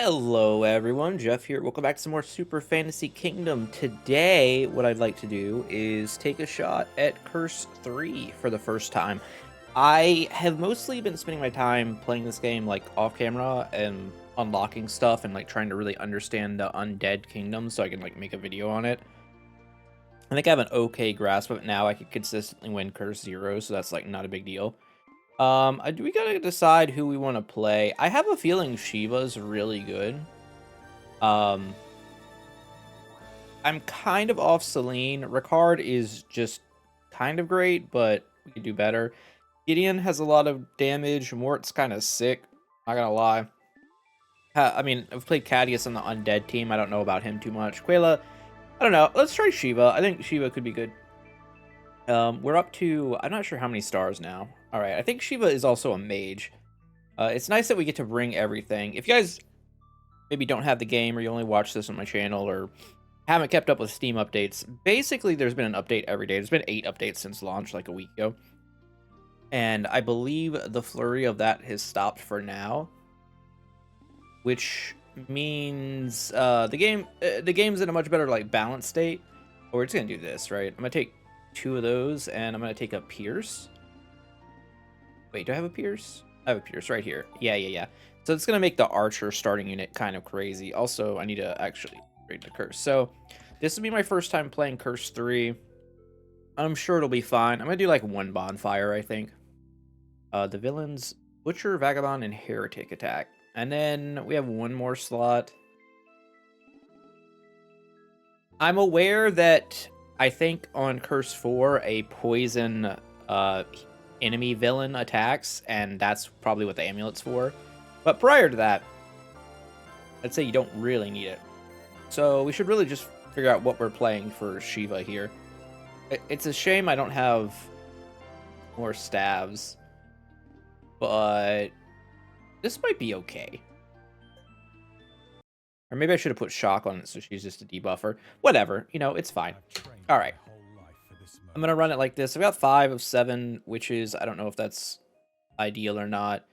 Hello everyone, Jeff here. Welcome back to some more Super Fantasy Kingdom. Today, what I'd like to do is take a shot at Curse 3 for the first time. I have mostly been spending my time playing this game like off camera and unlocking stuff and like trying to really understand the undead kingdom so I can like make a video on it. I think I have an okay grasp of it now. I can consistently win Curse 0, so that's like not a big deal. We gotta decide who we want to play. I have a feeling Sheeva's really good. Um, I'm kind of off Celine. Ricard is just kind of great, but we could do better. Gideon has a lot of damage. Mort's kind of sick. Not gonna lie. I mean, I've played Cadius on the undead team. I don't know about him too much. Quayla, I don't know. Let's try Sheeva. I think Sheeva could be good. We're up to, I'm not sure how many stars now. All right, I think Sheeva is also a mage. It's nice that we get to bring everything. If you guys maybe don't have the game or you only watch this on my channel or haven't kept up with Steam updates, basically there's been an update every day. There's been 8 updates since launch like a week ago. And I believe the flurry of that has stopped for now, which means the game's in a much better like balanced state. But we're just gonna do this, right? I'm gonna take 2 of those and I'm gonna take a Pierce. Wait, do I have a Pierce? I have a Pierce right here. Yeah. So it's going to make the Archer starting unit kind of crazy. Also, I need to actually upgrade the Curse. So this will be my first time playing Curse 3. I'm sure it'll be fine. I'm going to do like 1 bonfire, I think. The villains, Butcher, Vagabond, and Heretic attack. And then we have 1 more slot. I'm aware that I think on Curse 4, a poison enemy villain attacks, and that's probably what the amulet's for. But prior to that, I'd say you don't really need it. So we should really just figure out what we're playing for Sheeva here. It's a shame I don't have more staves, but this might be okay. Or maybe I should have put shock on it so she's just a debuffer. Whatever, you know, it's fine. All right. I'm going to run it like this. I've got 5 of 7 witches. I don't know if that's ideal or not.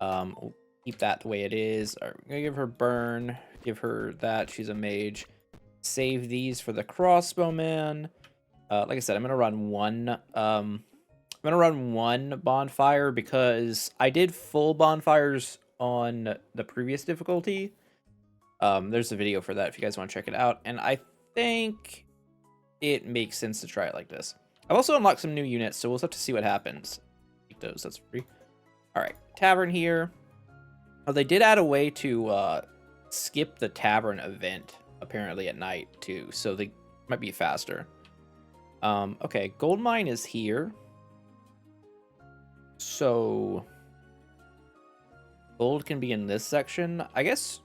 We'll keep that the way it is. All right, I'm going to give her burn. Give her that. She's a mage. Save these for the crossbowman. Like I said, I'm going to run one. I'm going to run 1 bonfire because I did full bonfires on the previous difficulty. There's a video for that if you guys want to check it out. And I think it makes sense to try it like this. I've also unlocked some new units, so we'll have to see what happens. Take those, that's free. All right, tavern here. Oh, they did add a way to skip the tavern event apparently at night too, so they might be faster. Okay, gold mine is here. So gold can be in this section. I guess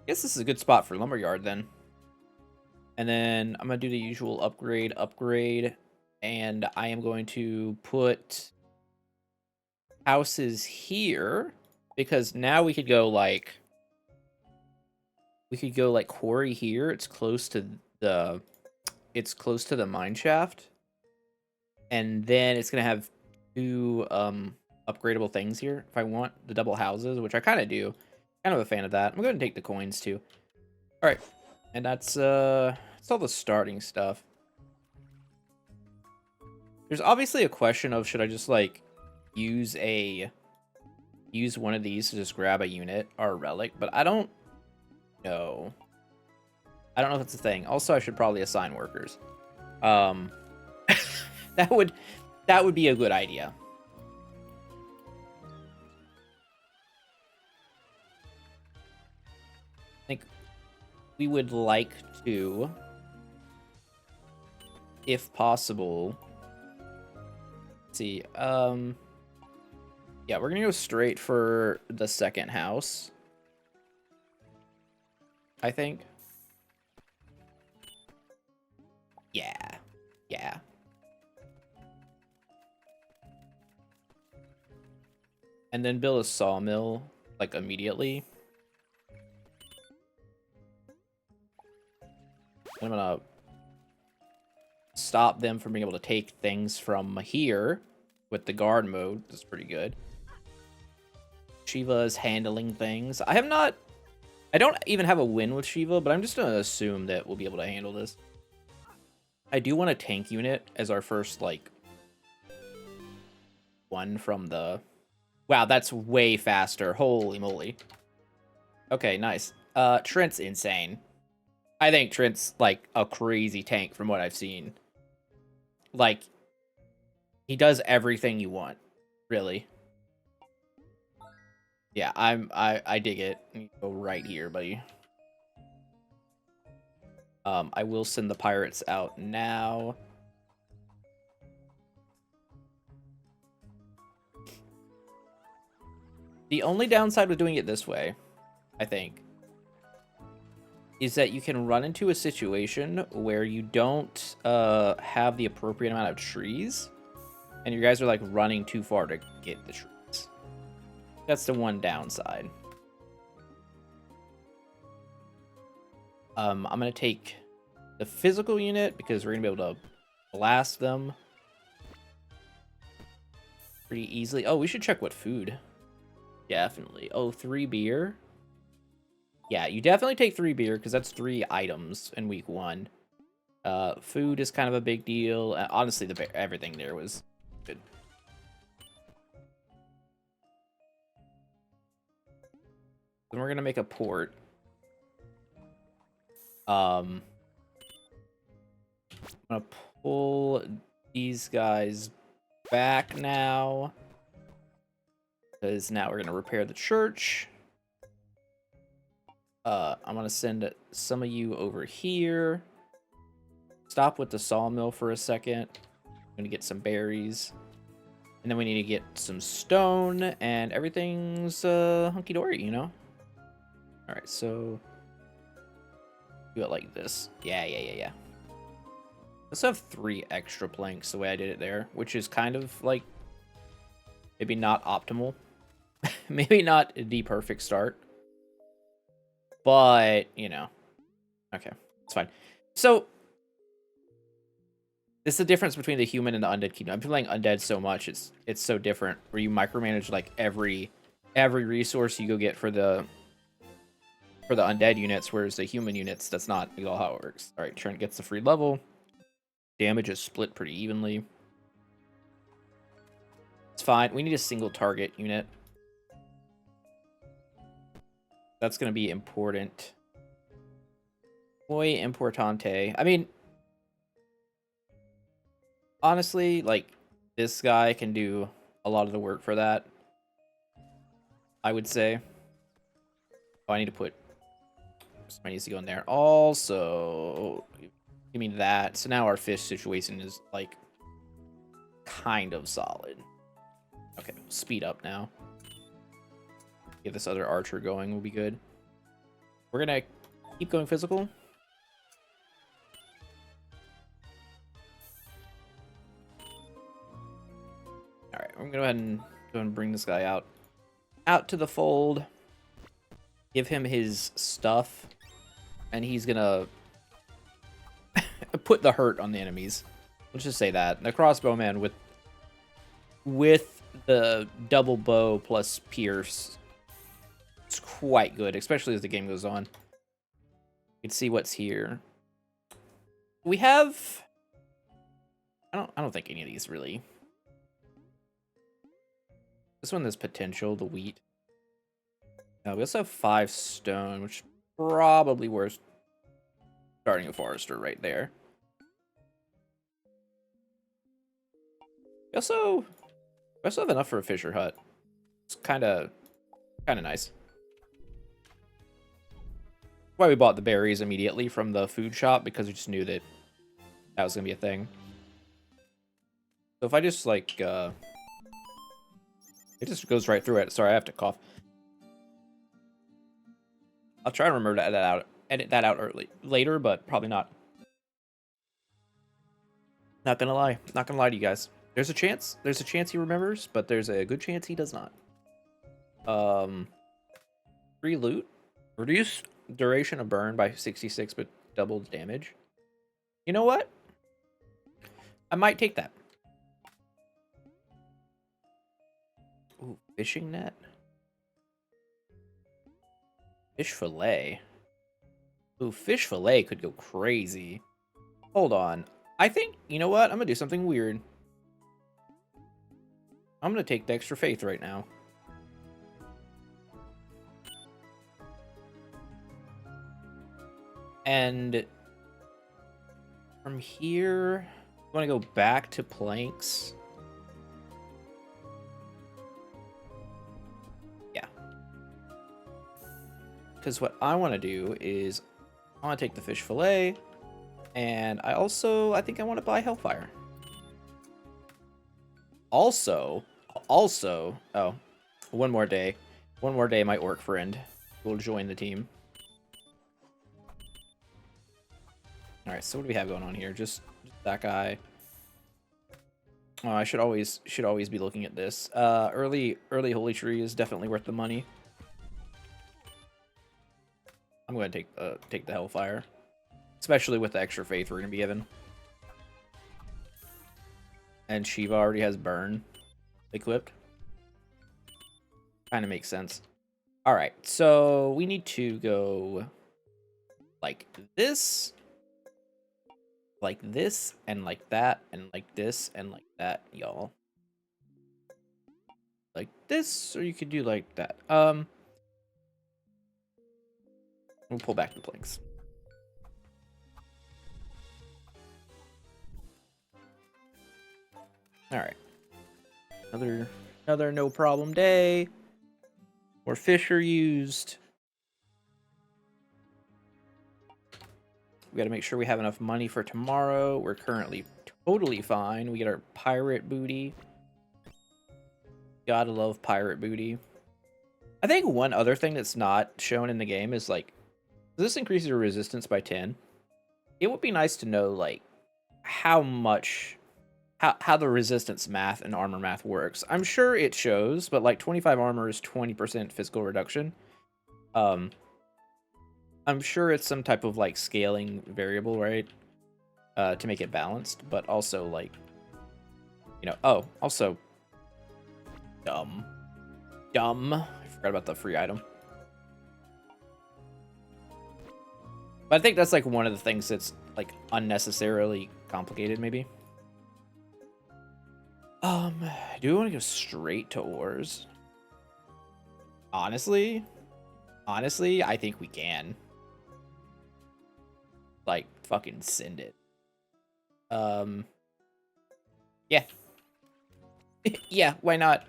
this is a good spot for lumberyard then. And then I'm going to do the usual upgrade, and I am going to put houses here, because now we could go like quarry here. It's close to the mine shaft. And then it's going to have 2 upgradable things here. If I want the double houses, which I kind of do. Kind of a fan of that. I'm going to take the coins too. All right. And that's all the starting stuff. There's obviously a question of should I just like use one of these to just grab a unit or a relic, but I don't know. I don't know if it's a thing. Also, I should probably assign workers. That would be a good idea. I think we would like to, if possible, let's see, yeah, we're gonna go straight for the second house, I think. Yeah. And then build a sawmill, like, immediately. I'm gonna stop them from being able to take things from here with the guard mode. That's pretty good. Sheeva is handling things. I don't even have a win with Sheeva, but I'm just gonna assume that we'll be able to handle this. I do want a tank unit as our first, like, one from the... Wow, that's way faster. Holy moly. Okay, nice. Trent's insane. I think Trent's, like, a crazy tank from what I've seen. Like, he does everything you want, really. Yeah, I dig it. You go right here, buddy. I will send the pirates out now. The only downside with doing it this way, I think, is that you can run into a situation where you don't have the appropriate amount of trees, and you guys are like running too far to get the trees. That's the one downside. I'm gonna take the physical unit because we're gonna be able to blast them pretty easily. Oh, we should check what food. Definitely. Oh, 3 beer. Yeah, you definitely take 3 beer because that's 3 items in week 1. Food is kind of a big deal. Honestly, everything there was good. Then we're gonna make a port. I'm gonna pull these guys back now, because now we're gonna repair the church. I'm gonna send some of you over here. Stop with the sawmill for a second. I'm gonna get some berries. And then we need to get some stone, and everything's hunky-dory, you know? Alright, so... do it like this. Yeah. Let's have 3 extra planks the way I did it there, which is kind of, like, maybe not optimal. Maybe not the perfect start. But, you know. Okay, it's fine. So... this is the difference between the human and the undead kingdom. I've been playing undead so much, it's so different. Where you micromanage like every resource you go get for the undead units, whereas the human units, that's not at all how it works. All right, Trent gets the free level. Damage is split pretty evenly. It's fine. We need a single target unit. That's going to be important. Muy importante. I mean, honestly, like, this guy can do a lot of the work for that, I would say. Oh, I need to put... somebody needs to go in there. Also, give me that. So now our fish situation is, like, kind of solid. Okay, speed up now. Get this other archer going will be good. We're gonna keep going physical. Alright, I'm gonna go ahead and bring this guy out to the fold. Give him his stuff, and he's gonna put the hurt on the enemies. Let's just say that. The crossbowman with the double bow plus pierce, it's quite good, especially as the game goes on. You can see what's here. We have... I don't think any of these really... this one has potential, the wheat. We also have 5 stone, which is probably worth starting a forester right there. We also have enough for a fisher hut. It's kind of nice. That's why we bought the berries immediately from the food shop, because we just knew that was gonna be a thing. So if I just like it just goes right through it. Sorry, I have to cough. I'll try to remember to edit that out later, but probably not. Not gonna lie to you guys. There's a chance he remembers, but there's a good chance he does not. Free loot. Reduce duration of burn by 66, but doubles damage. You know what? I might take that. Ooh, fishing net. Fish fillet. Ooh, fish fillet could go crazy. Hold on. I think, you know what? I'm gonna do something weird. I'm gonna take the extra faith right now. And from here, I want to go back to planks. Yeah. Because what I want to do is I want to take the fish fillet, and I think I want to buy Hellfire. Also, oh, one more day. One more day, my orc friend will join the team. Alright, so what do we have going on here? Just that guy. Oh, I should always be looking at this. Early Holy Tree is definitely worth the money. I'm going to take the Hellfire, especially with the extra faith we're going to be given. And Sheeva already has Burn equipped. Kind of makes sense. All right, so we need to go like this, and like that, and like this, and like that, y'all. Like this, or you could do like that. We'll pull back the planks. All right. Another no problem day. More fish are used. We got to make sure we have enough money for tomorrow. We're currently totally fine. We get our pirate booty. Gotta love pirate booty. I think one other thing that's not shown in the game is like, this increases your resistance by 10. It would be nice to know like how the resistance math and armor math works. I'm sure it shows, but like 25 armor is 20% physical reduction. I'm sure it's some type of like scaling variable, right? To make it balanced, but also like, you know, oh, also dumb. I forgot about the free item. But I think that's like one of the things that's like unnecessarily complicated, maybe. Do we want to go straight to ores? Honestly, I think we can. Like, fucking send it. Yeah. Yeah, why not?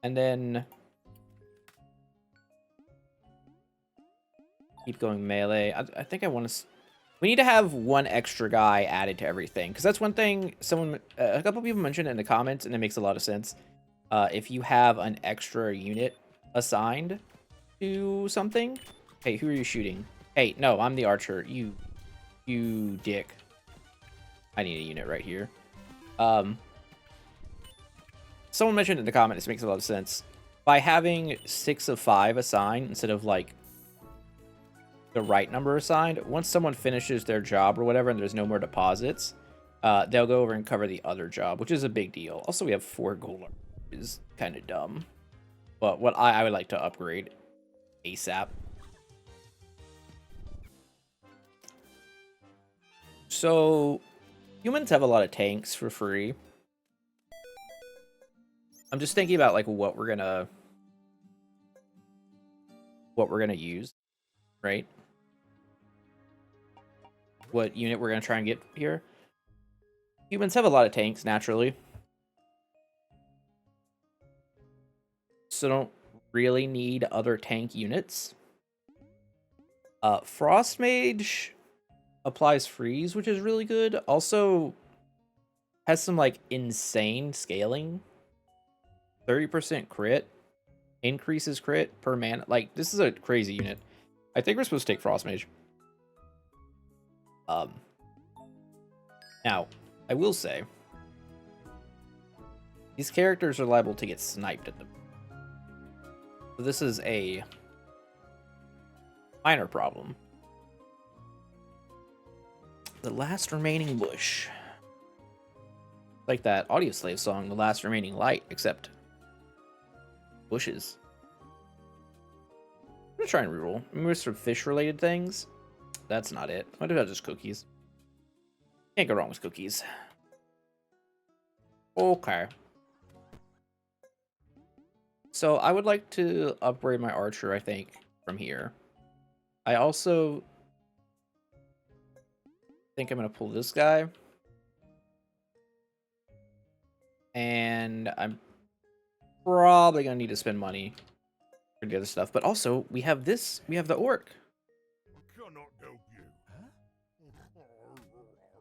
And then keep going melee. I think I want to... We need to have one extra guy added to everything, because that's one thing a couple people mentioned in the comments, and it makes a lot of sense. If you have an extra unit assigned to something... Hey, who are you shooting? Hey, no, I'm the archer. You dick. I need a unit right here. Someone mentioned in the comments, it makes a lot of sense. By having 6 of 5 assigned instead of like the right number assigned, once someone finishes their job or whatever and there's no more deposits, they'll go over and cover the other job, which is a big deal. Also, we have 4 gold, which is kind of dumb. But what I would like to upgrade ASAP. So, humans have a lot of tanks for free. I'm just thinking about like what we're gonna use, right? What unit we're gonna try and get here. Humans have a lot of tanks naturally, so don't really need other tank units. Frost Mage applies freeze, which is really good. Also has some like insane scaling. 30% crit, increases crit per man. Like, this is a crazy unit. I think we're supposed to take Frost Mage. Now, I will say, these characters are liable to get sniped at them. So this is a minor problem. The last remaining bush. Like that Audioslave song, The Last Remaining Light, except bushes. gonna try and reroll. Maybe some fish-related things. That's not it. What about just cookies? Can't go wrong with cookies. Okay. So I would like to upgrade my archer, I think, from here. I also think I'm going to pull this guy. And I'm probably going to need to spend money for the other stuff. But also, we have this. We have the orc.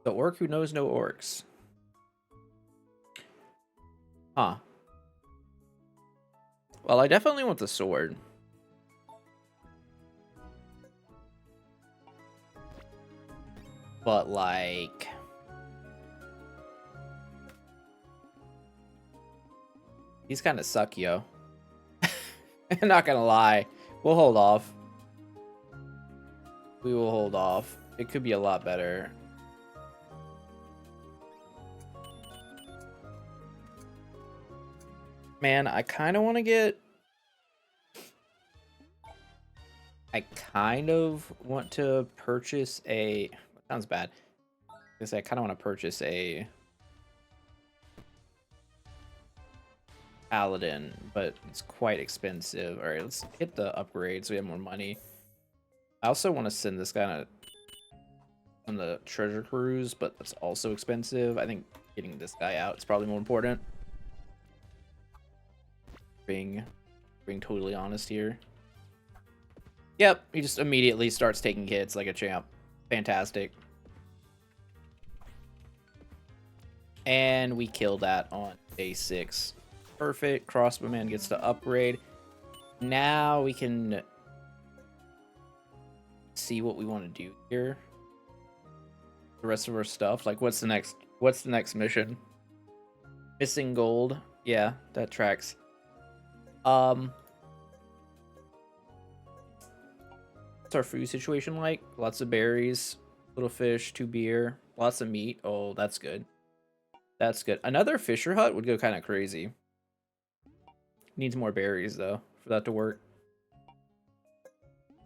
The orc who knows no orcs. Huh. Well, I definitely want the sword. But, like... these kind of suck, yo. I'm not gonna lie. We'll hold off. We will hold off. It could be a lot better. Man, I kind of want to get... I kind of want to purchase a... That sounds bad. I kind of want to purchase a... Paladin, but it's quite expensive. Alright, let's hit the upgrade so we have more money. I also want to send this guy on the treasure cruise, but that's also expensive. I think getting this guy out is probably more important. Being totally honest here. Yep, he just immediately starts taking hits like a champ. Fantastic. And we kill that on day 6. Perfect. Crossbowman gets to upgrade. Now we can see what we want to do here. The rest of our stuff. Like, what's the next mission? Missing gold. Yeah, that tracks. What's our food situation like? Lots of berries, little fish, 2 beer, lots of meat. Oh, that's good. That's good. Another fisher hut would go kind of crazy. Needs more berries though for that to work.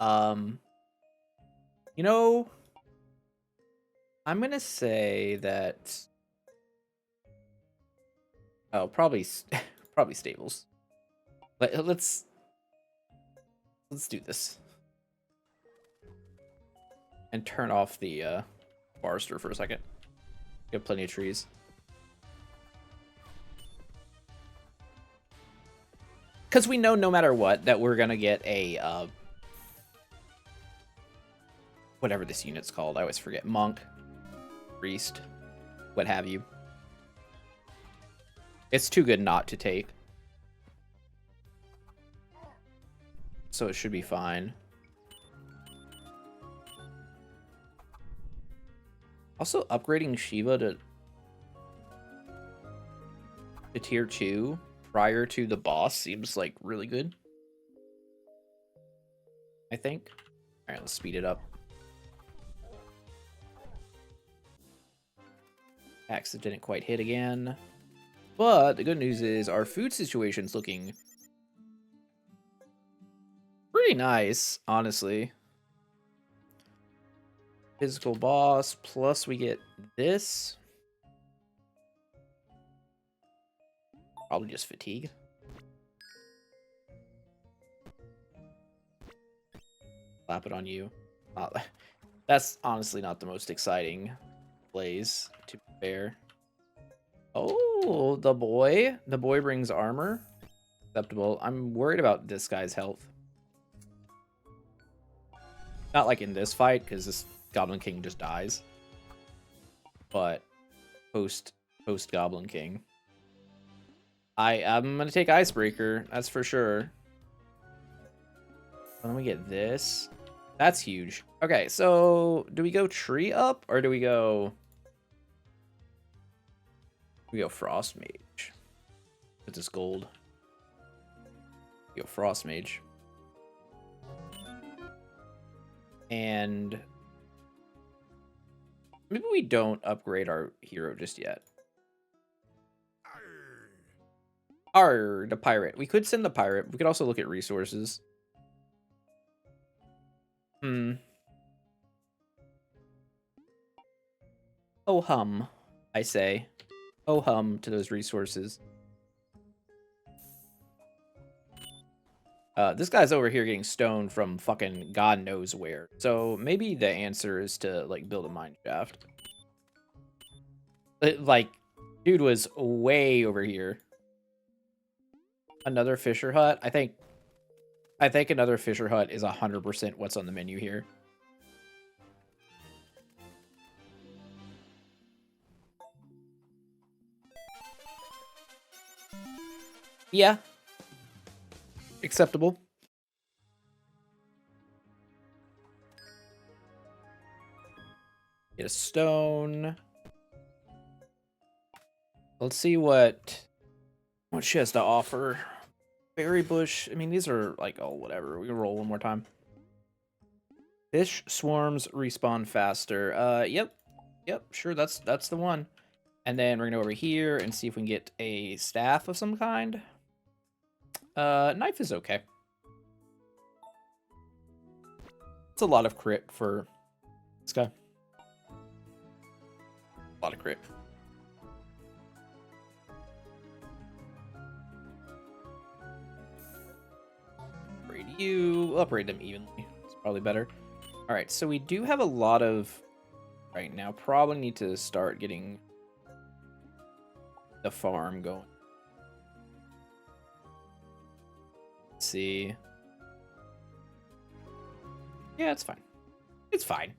You know, I'm gonna say that. Oh, probably stables. Let's do this and turn off the barster for a second. We have plenty of trees. Because we know no matter what that we're gonna get a whatever this unit's called. I always forget. Monk, priest, what have you. It's too good not to take. So it should be fine. Also, upgrading Sheeva to tier 2 prior to the boss seems like really good. I think. Alright, let's speed it up. Axe didn't quite hit again. But the good news is our food situation's looking pretty nice, honestly. Physical boss, plus we get this. Probably just fatigue. Slap it on you. That's honestly not the most exciting plays, to be fair. Oh, the boy. The boy brings armor. Acceptable. I'm worried about this guy's health. Not like in this fight, because this Goblin King just dies. But post Goblin King. I'm gonna take Icebreaker, that's for sure. Let me get this. That's huge. Okay, so do we go tree up or do we go Frost Mage? With this gold. We go Frost Mage. And maybe we don't upgrade our hero just yet. The pirate. We could send the pirate. We could also look at resources. Hmm. Oh hum, I say. Oh hum to those resources. This guy's over here getting stone from fucking God knows where. So maybe the answer is to like build a mine shaft. Like, dude was way over here. Another Fisher hut. I think another Fisher hut is 100% what's on the menu here. Yeah, acceptable. Get a stone. Let's see what she has to offer. Berry bush. I mean, these are like, oh, whatever. We can roll one more time. Fish swarms respawn faster. Yep. Yep, sure, that's the one. And then we're gonna go over here and see if we can get a staff of some kind. Knife is okay. It's a lot of crit for this guy. A lot of crit. Upgrade you. We'll upgrade them evenly. It's probably better. All right, so we do have a lot of right now. Probably need to start getting the farm going. Let's see. Yeah, it's fine. It's fine.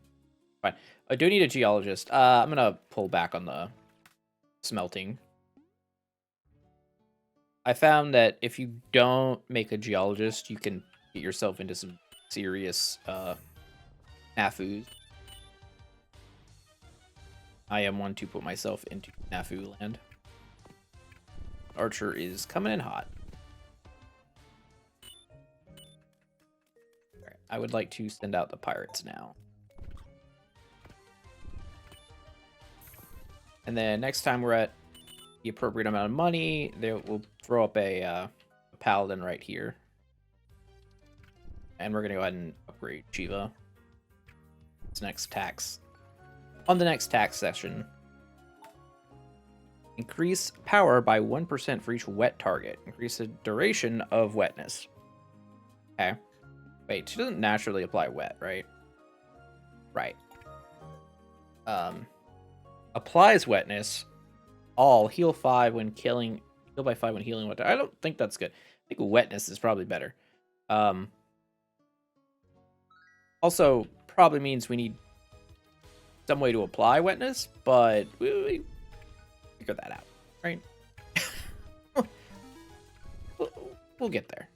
Fine. I do need a geologist. I'm gonna pull back on the smelting. I found that if you don't make a geologist, you can get yourself into some serious snafus. I am one to put myself into snafu land. Archer is coming in hot. All right, I would like to send out the pirates now. And then next time we're at the appropriate amount of money, we'll throw up a paladin right here. And we're going to go ahead and upgrade Sheeva. It's next tax. On the next tax session, increase power by 1% for each wet target. Increase the duration of wetness. Okay. Wait, she doesn't naturally apply wet, right? Right. Applies wetness. All heal 5 when killing. Heal by 5 when healing wet. I don't think that's good. I think wetness is probably better. Also, probably means we need some way to apply wetness, but we figure that out, right? We'll get there.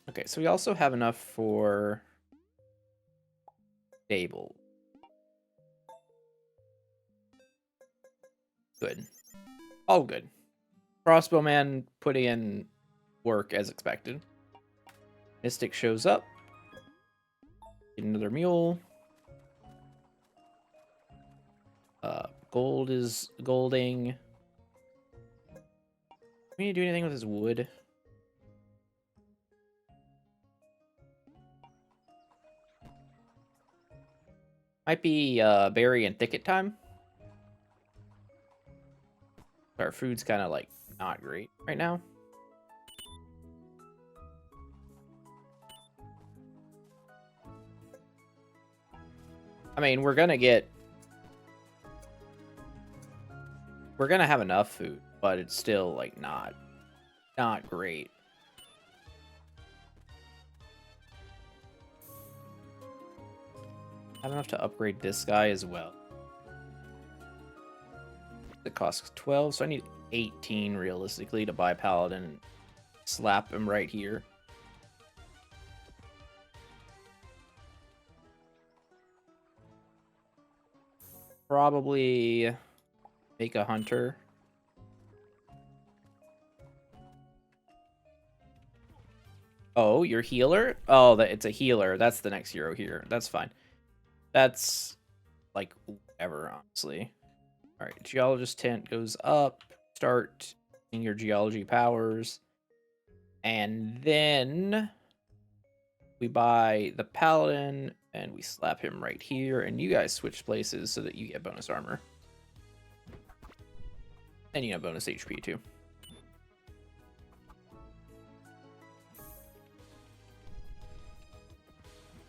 Okay, so we also have enough for stable. Good. All good. Crossbowman putting in work as expected. Mystic shows up. Get another mule. Gold is golding. Can we do anything with his wood? Might be berry and thicket time. Our food's kind of like not great right now. I mean, we're gonna have enough food, but it's still like not great. I have enough to upgrade this guy as well. It costs 12, so I need 18 realistically to buy Paladin and slap him right here. Probably make a hunter. Oh, your healer? Oh, it's a healer. That's the next hero here. That's fine. That's like whatever, honestly. All right, geologist tent goes up. Start using your geology powers. And then we buy the paladin and we slap him right here, and you guys switch places so that you get bonus armor. And you have bonus HP too.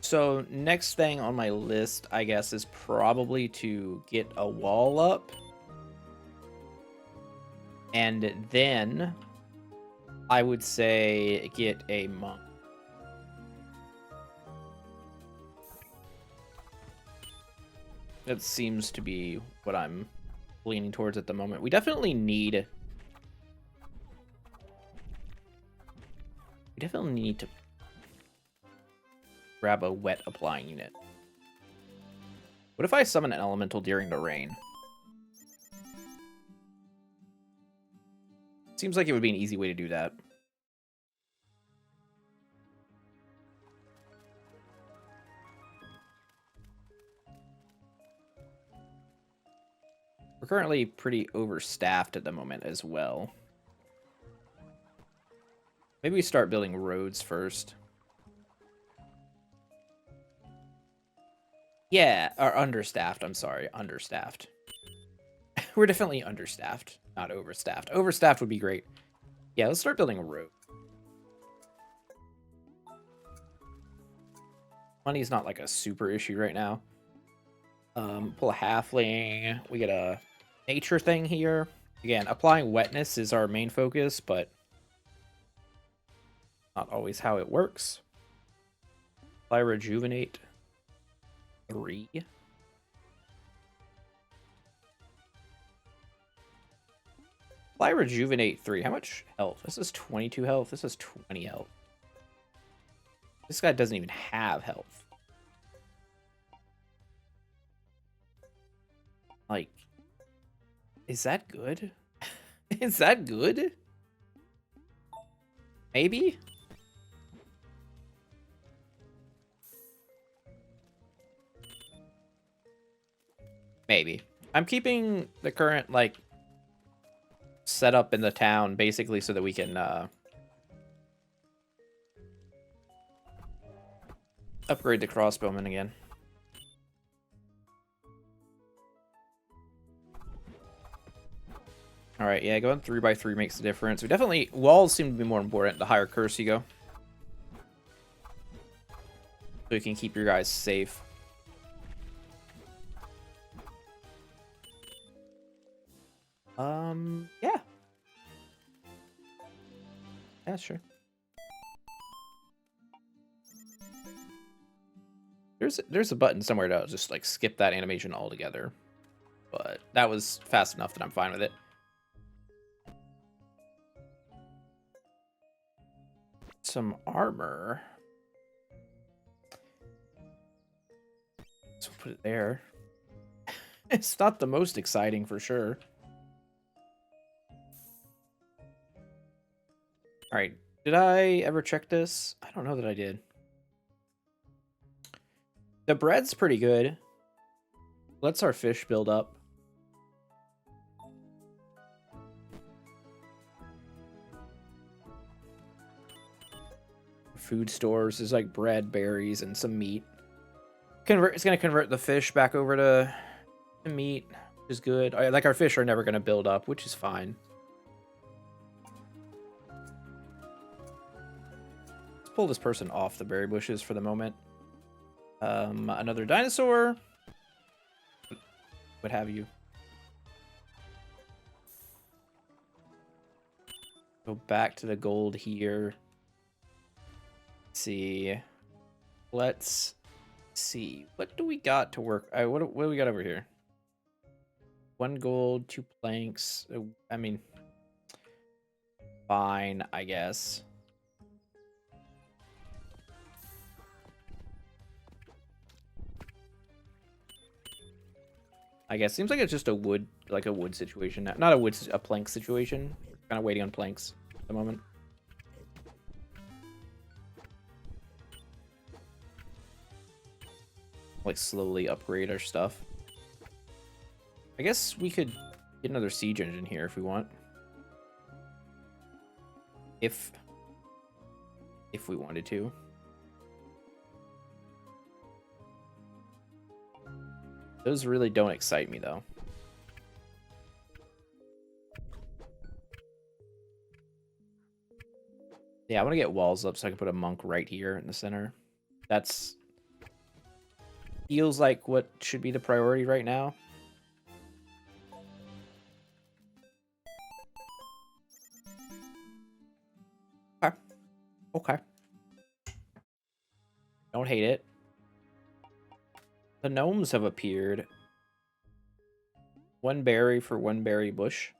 So next thing on my list, I guess, is probably to get a wall up. And then I would say get a monk. That seems to be what I'm leaning towards at the moment. We definitely need to grab a wet applying unit. What if I summon an elemental during the rain? Seems like it would be an easy way to do that. We're currently pretty overstaffed at the moment as well. Maybe we start building roads first. Yeah, or understaffed, I'm sorry, understaffed. We're definitely understaffed, not overstaffed. Overstaffed would be great. Yeah, let's start building a road. Money's not like a super issue right now. Pull a halfling. We get a nature thing here. Again, applying wetness is our main focus, but not always how it works. Apply rejuvenate 3. Apply rejuvenate 3. How much health? This is 22 health. This is 20 health. This guy doesn't even have health. Like, is that good? Is that good? Maybe? Maybe. I'm keeping the current, like, setup in the town basically so that we can upgrade the crossbowman again. Alright, yeah, going 3x3 makes a difference. We definitely... Walls seem to be more important the higher curse you go. So you can keep your guys safe. Yeah. Yeah, sure. There's a button somewhere to just, like, skip that animation altogether. But that was fast enough that I'm fine with it. Some armor. So we'll put it there. It's not the most exciting for sure. Alright, did I ever check this? I don't know that I did. The bread's pretty good. Let's our fish build up. Food stores, there's like bread, berries, and some meat. It's gonna convert the fish back over to meat, which is good. Like, our fish are never gonna build up, which is fine. Let's pull this person off the berry bushes for the moment. Another dinosaur. What have you? Go back to the gold here. Let's see. Let's see. What do we got to work? What do we got over here? 1 gold, 2 planks. I mean, fine, I guess. Seems like it's just a wood, like a wood situation. Not a plank situation. We're kind of waiting on planks at the moment. Like, slowly upgrade our stuff. I guess we could get another siege engine here if we want. if we wanted to. Those really don't excite me, though. Yeah, I want to get walls up so I can put a monk right here in the center. That's... feels like what should be the priority right now. Okay. Okay. Don't hate it. The gnomes have appeared. 1 berry for 1 berry bush.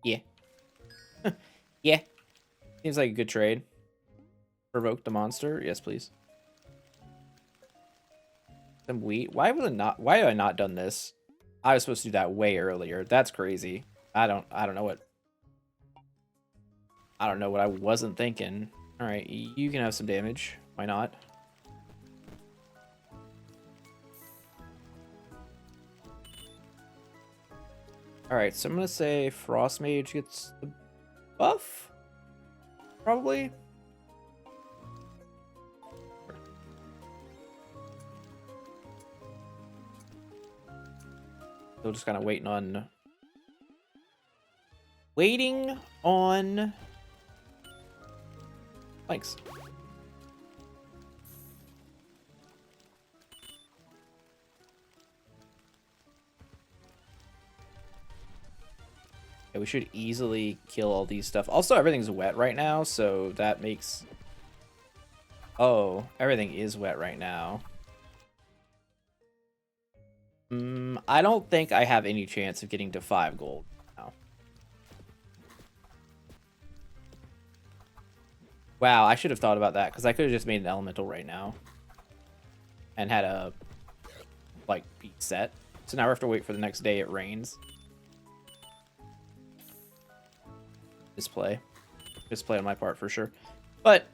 Yeah. Yeah. Seems like a good trade. Provoke the monster. Yes, please. Some wheat. Why have I not done this? I was supposed to do that way earlier. That's crazy. I don't know what I wasn't thinking. All right, you can have some damage. Why not? All right, so I'm gonna say Frost Mage gets the buff, probably. So just kind of waiting on Thanks. Yeah, we should easily kill all these stuff. Also, everything's wet right now, so that makes... Oh, everything is wet right now. I don't think I have any chance of getting to 5 gold now. Wow, I should have thought about that, because I could have just made an elemental right now. And had a, like, beat set. So now we have to wait for the next day it rains. Misplay on my part for sure. But,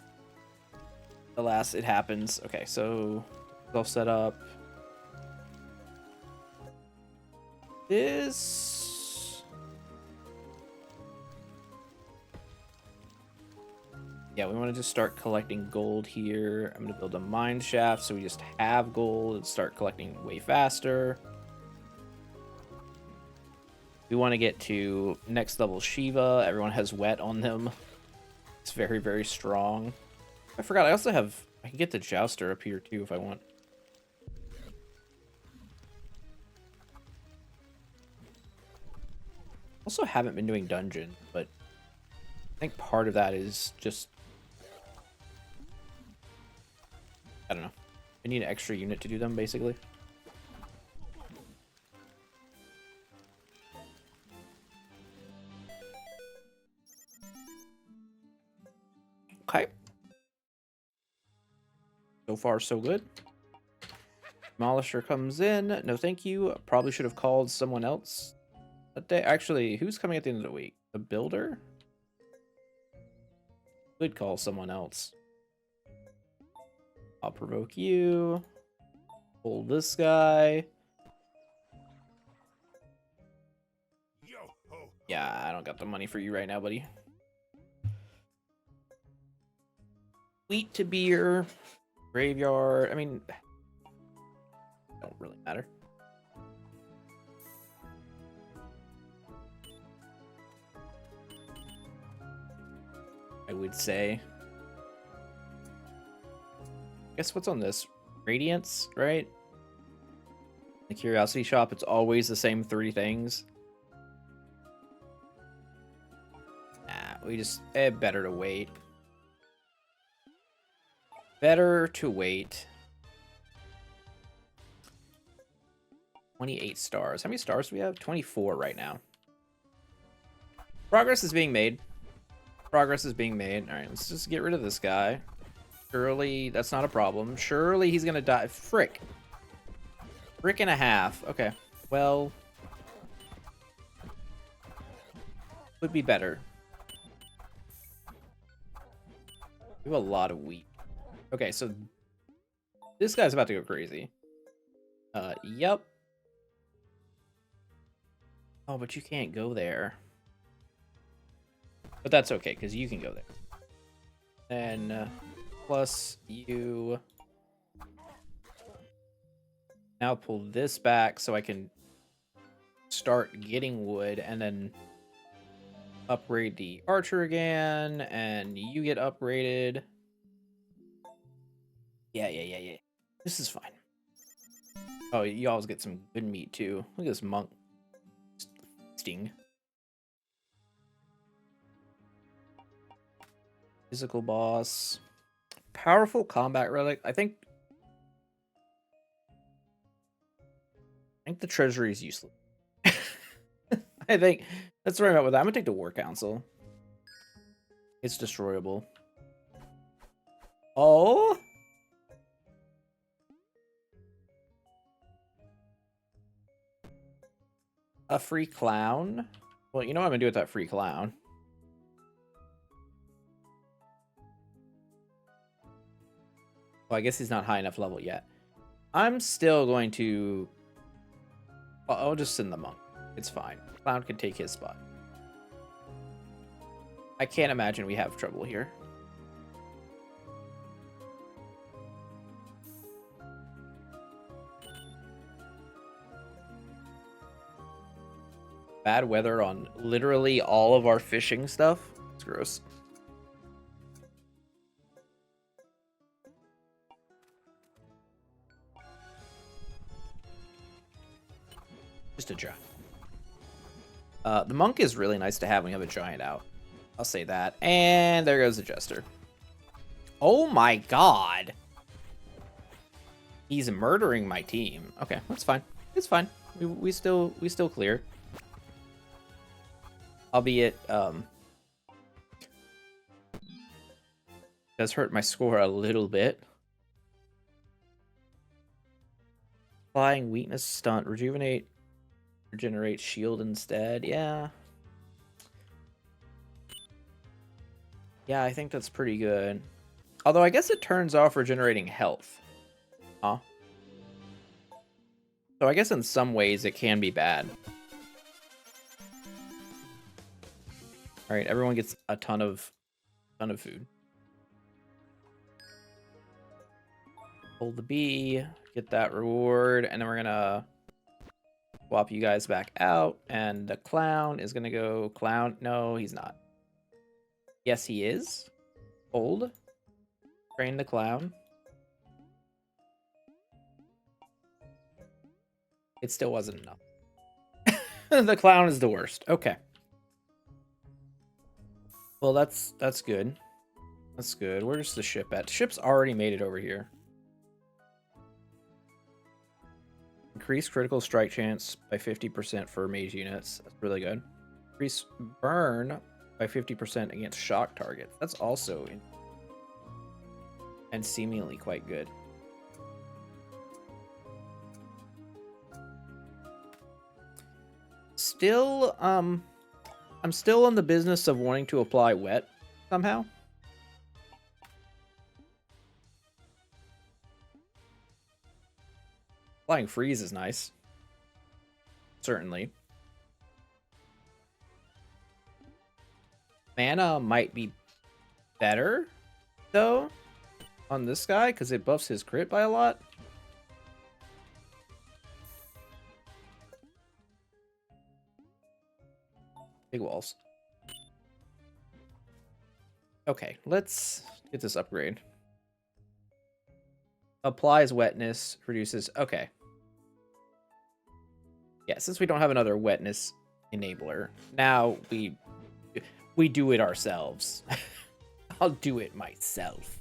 alas, it happens. Okay, so I'll set up this. Yeah, we want to just start collecting gold here. I'm going to build a mine shaft so we just have gold and start collecting way faster. We want to get to next level Sheeva. Everyone has wet on them. It's very, very strong. I forgot, I can get the Jouster up here too if I want. Also haven't been doing dungeon, but I think part of that is just... I don't know. I need an extra unit to do them, basically. Okay. So far, so good. Demolisher comes in. No, thank you. Probably should have called someone else that day. Actually, who's coming at the end of the week? The builder? Could call someone else. I'll provoke you. Hold this guy. Yeah, I don't got the money for you right now, buddy. Wheat to beer. Graveyard. I mean, don't really matter. I would say. Guess what's on this? Radiance, right? The Curiosity Shop, it's always the same 3 things. Nah, we just... better to wait. Better to wait. 28 stars. How many stars do we have? 24 right now. Progress is being made. Progress is being made. Alright, let's just get rid of this guy. Surely that's not a problem. Surely he's gonna die. Frick. Frick and a half. Okay. Well. Would be better. We have a lot of wheat. Okay, so this guy's about to go crazy. Yep. Oh, but you can't go there. But that's okay, because you can go there. And plus you now pull this back so I can start getting wood, and then upgrade the archer again, and you get upgraded. Yeah. This is fine. Oh, you always get some good meat too. Look at this monk. Sting. Physical boss. Powerful combat relic. I think the treasury is useless. I think that's where I'm at with that. I'm gonna take the War Council. It's destroyable. Oh! A free clown? Well, you know what I'm gonna do with that free clown. Well, I guess he's not high enough level yet. I'm still going to... I'll just send the monk. It's fine. Clown can take his spot. I can't imagine we have trouble here. Bad weather on literally all of our fishing stuff. It's gross. Just a giant. The monk is really nice to have when you have a giant out. I'll say that. And there goes the jester. Oh my god. He's murdering my team. Okay, that's fine. It's fine. We still clear. Albeit, does hurt my score a little bit. Flying, weakness, stunt, rejuvenate, regenerate, shield instead. Yeah. Yeah, I think that's pretty good. Although I guess it turns off regenerating health. Huh? So I guess in some ways it can be bad. Alright, everyone gets a ton of food. Hold the bee, get that reward, and then we're gonna swap you guys back out, and the clown is gonna go clown. No, he's not. Yes, he is. Hold. Train the clown. It still wasn't enough. The clown is the worst. Okay. Well, that's good. That's good. Where's the ship at? The ship's already made it over here. Increase critical strike chance by 50% for mage units. That's really good. Increase burn by 50% against shock targets. That's also and seemingly quite good. Still, I'm still in the business of wanting to apply wet somehow. Applying freeze is nice. Certainly. Mana might be better, though, on this guy, because it buffs his crit by a lot. Big walls. Okay, let's get this upgrade. Applies wetness, reduces... Okay. Yeah, since we don't have another wetness enabler, now we do it ourselves. I'll do it myself.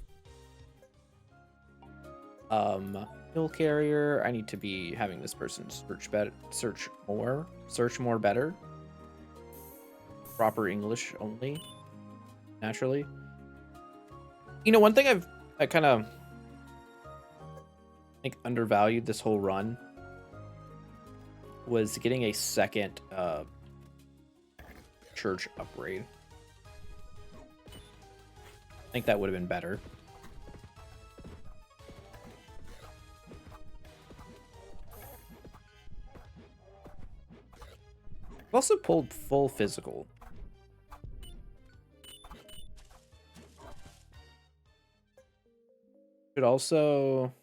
Hill carrier. I need to be having this person search more better. Proper English only. Naturally. You know, one thing I kind of think undervalued this whole run was getting a second church upgrade. I think that would have been better. I've also pulled full physical. Should also...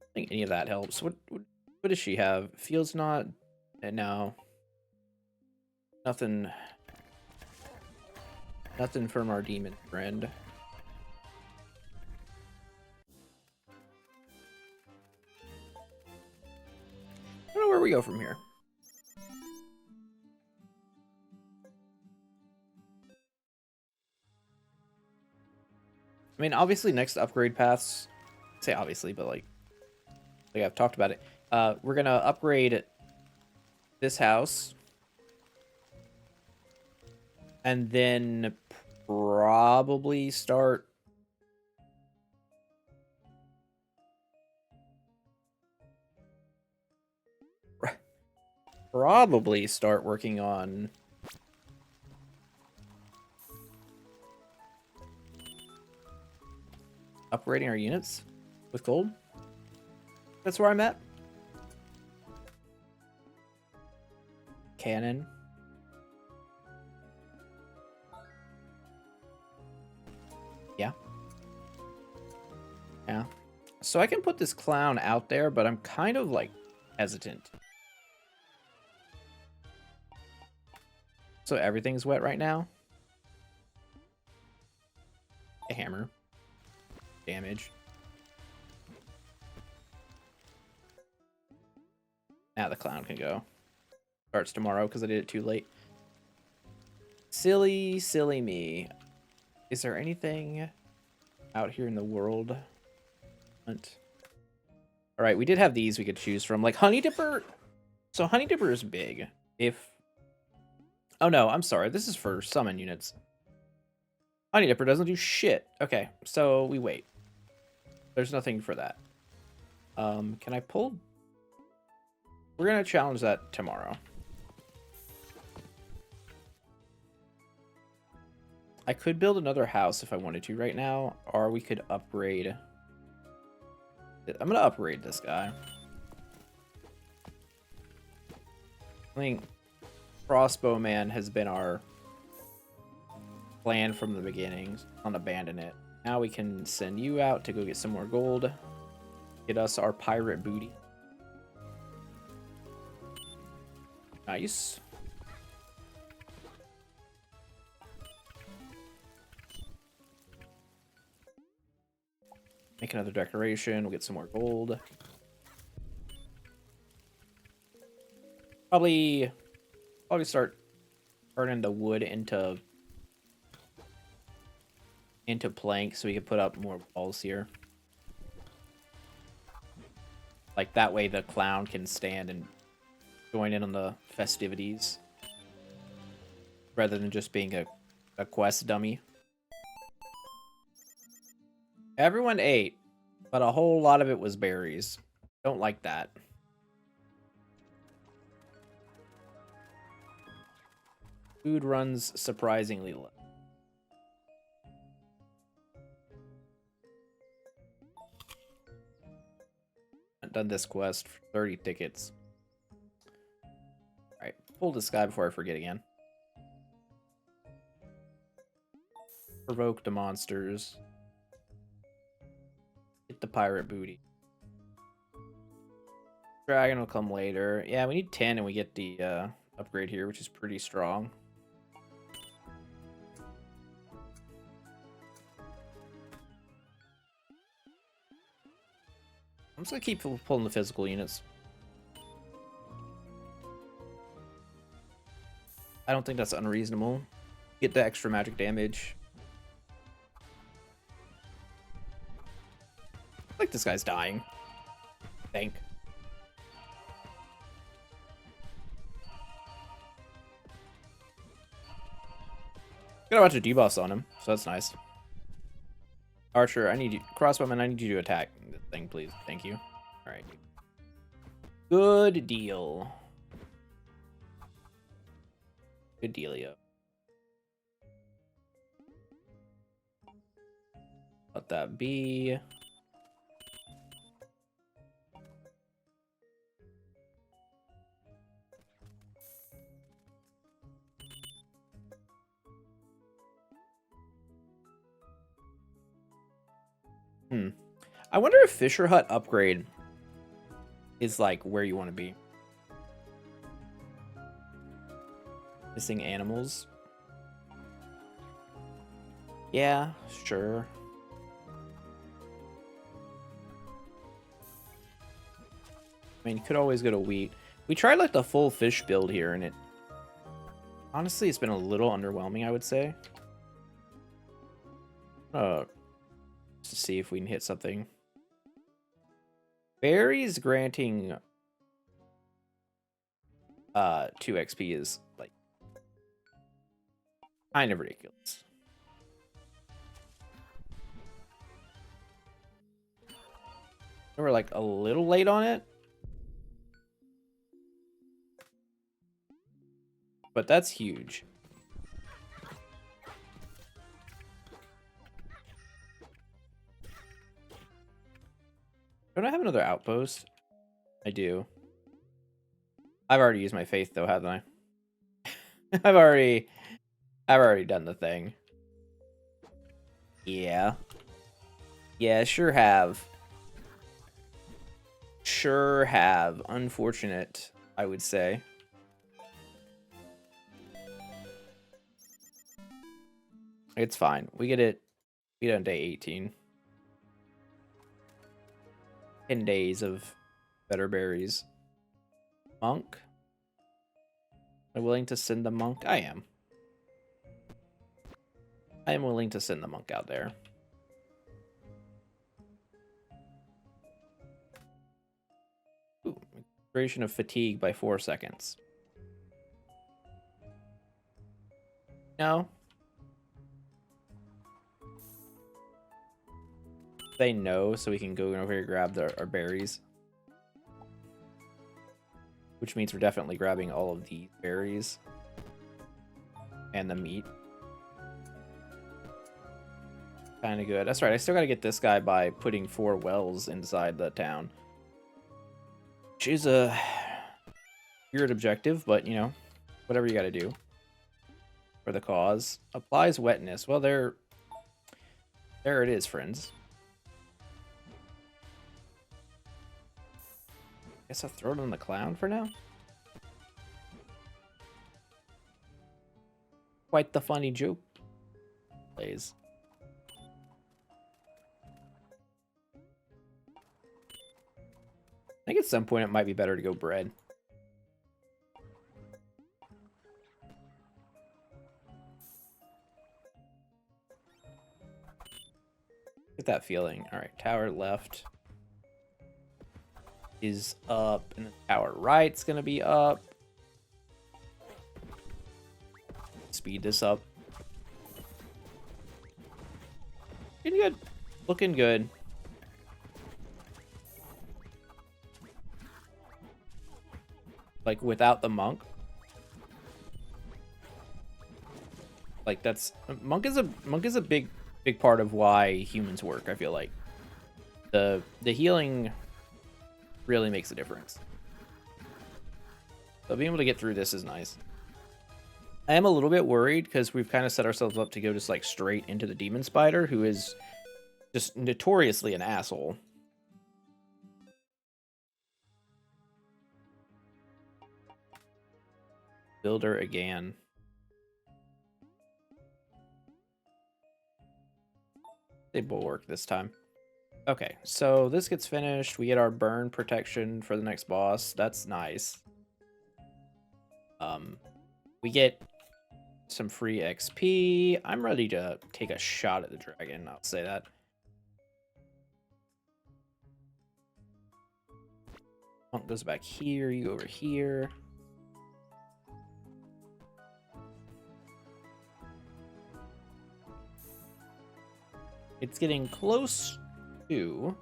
I think any of that helps. What does she have? Feels not... No. Nothing... Nothing from our demon friend. I don't know where we go from here. I mean, obviously, next upgrade paths... I say obviously, but like I've talked about it. We're gonna upgrade this house. And then probably start... Probably start working on... upgrading our units with gold. That's where I'm at. Cannon. Yeah. Yeah. So I can put this clown out there, but I'm kind of like hesitant. So everything's wet right now. A hammer. Damage. Now the clown can go. Starts tomorrow because I did it too late. Silly, silly me. Is there anything out here in the world? Alright, we did have these we could choose from. Like Honey Dipper. So Honey Dipper is big. If... Oh no, I'm sorry. This is for summon units. Honey Dipper doesn't do shit. Okay, so we wait. There's nothing for that. Can I pull? We're gonna challenge that tomorrow. I could build another house if I wanted to right now, or we could upgrade. I'm gonna upgrade this guy. I think Crossbowman has been our plan from the beginning. Unabandon it. Now we can send you out to go get some more gold. Get us our pirate booty. Nice. Make another decoration. We'll get some more gold. Probably start turning the wood into planks so we can put up more walls here. Like that way the clown can stand and join in on the festivities rather than just being a quest dummy. Everyone ate, but a whole lot of it was berries. Don't like that. Food runs surprisingly low. I've done this quest for 30 tickets. Alright, pull this guy before I forget again. Provoke the monsters. Get the pirate booty. Dragon will come later. Yeah, we need 10 and we get the upgrade here, which is pretty strong. I'm just gonna keep pulling the physical units. I don't think that's unreasonable. Get the extra magic damage. I think this guy's dying. I think. Got a bunch of debuffs on him, so that's nice. Archer, I need you. Crossbowman, I need you to attack this thing, please. Thank you. Alright. Good deal. Good dealio. Let that be. Hmm. I wonder if Fisher Hut upgrade is like where you want to be. Missing animals. Yeah, sure. I mean, you could always go to wheat. We tried like the full fish build here, and it honestly, it's been a little underwhelming, I would say. Just to see if we can hit something. Berries granting 2 XP is like kind of ridiculous. We're like a little late on it. But that's huge. Don't I have another outpost? I do. I've already used my faith though, haven't I? I've already done the thing. Yeah. Yeah, sure have. Sure have. Unfortunate, I would say. It's fine. We get it on day 18. 10 days of better berries. Monk? Am I willing to send the monk? I am. I am willing to send the monk out there. Ooh, duration of fatigue by 4 seconds. No. Say no, so we can go over here and grab our berries. Which means we're definitely grabbing all of these berries. And the meat. Kind of good. That's right, I still gotta get this guy by putting 4 wells inside the town. Which is a weird objective, but, you know, whatever you gotta do for the cause. Applies wetness. Well, there it is, friends. Guess I'll throw it on the clown for now. Quite the funny joke. Plays. I think at some point it might be better to go bread. Get that feeling. All right, tower left is up, and the tower right's gonna be up. Speed this up. Looking good. Looking good. Like without the monk. Like that's monk is a big part of why humans work, I feel like. The healing really makes a difference. So being able to get through this is nice. I am a little bit worried because we've kind of set ourselves up to go just like straight into the demon spider, who is just notoriously an asshole. Builder again. They bulwark this time. Okay, so this gets finished. We get our burn protection for the next boss. That's nice. We get some free XP. I'm ready to take a shot at the dragon. I'll say that. Monk goes back here. You go over here. It's getting close to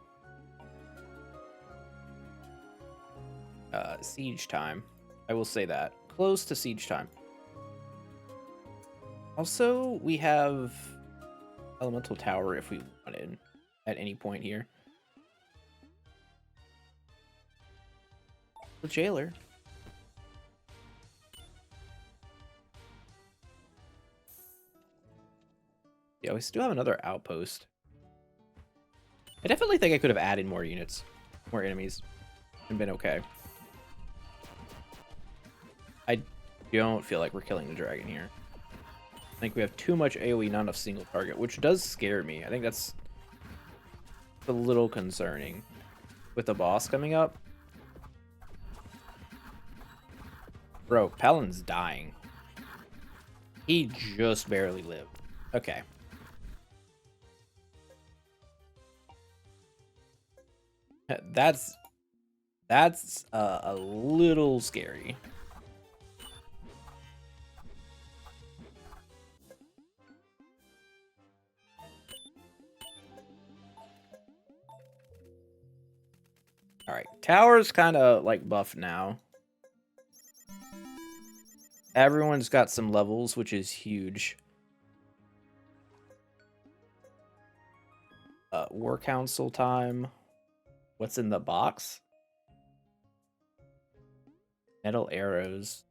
siege time. I will say that. Close to siege time. Also, we have elemental tower if we wanted at any point here. The jailer. Yeah, we still have another outpost. I definitely think I could have added more units, more enemies, and been okay. I don't feel like we're killing the dragon here. I think we have too much AoE, not enough single target, which does scare me. I think that's a little concerning with the boss coming up. Bro, Palin's dying. He just barely lived. Okay. That's a little scary. All right, tower's kind of like buff now. Everyone's got some levels, which is huge. War Council time. What's in the box? Metal arrows.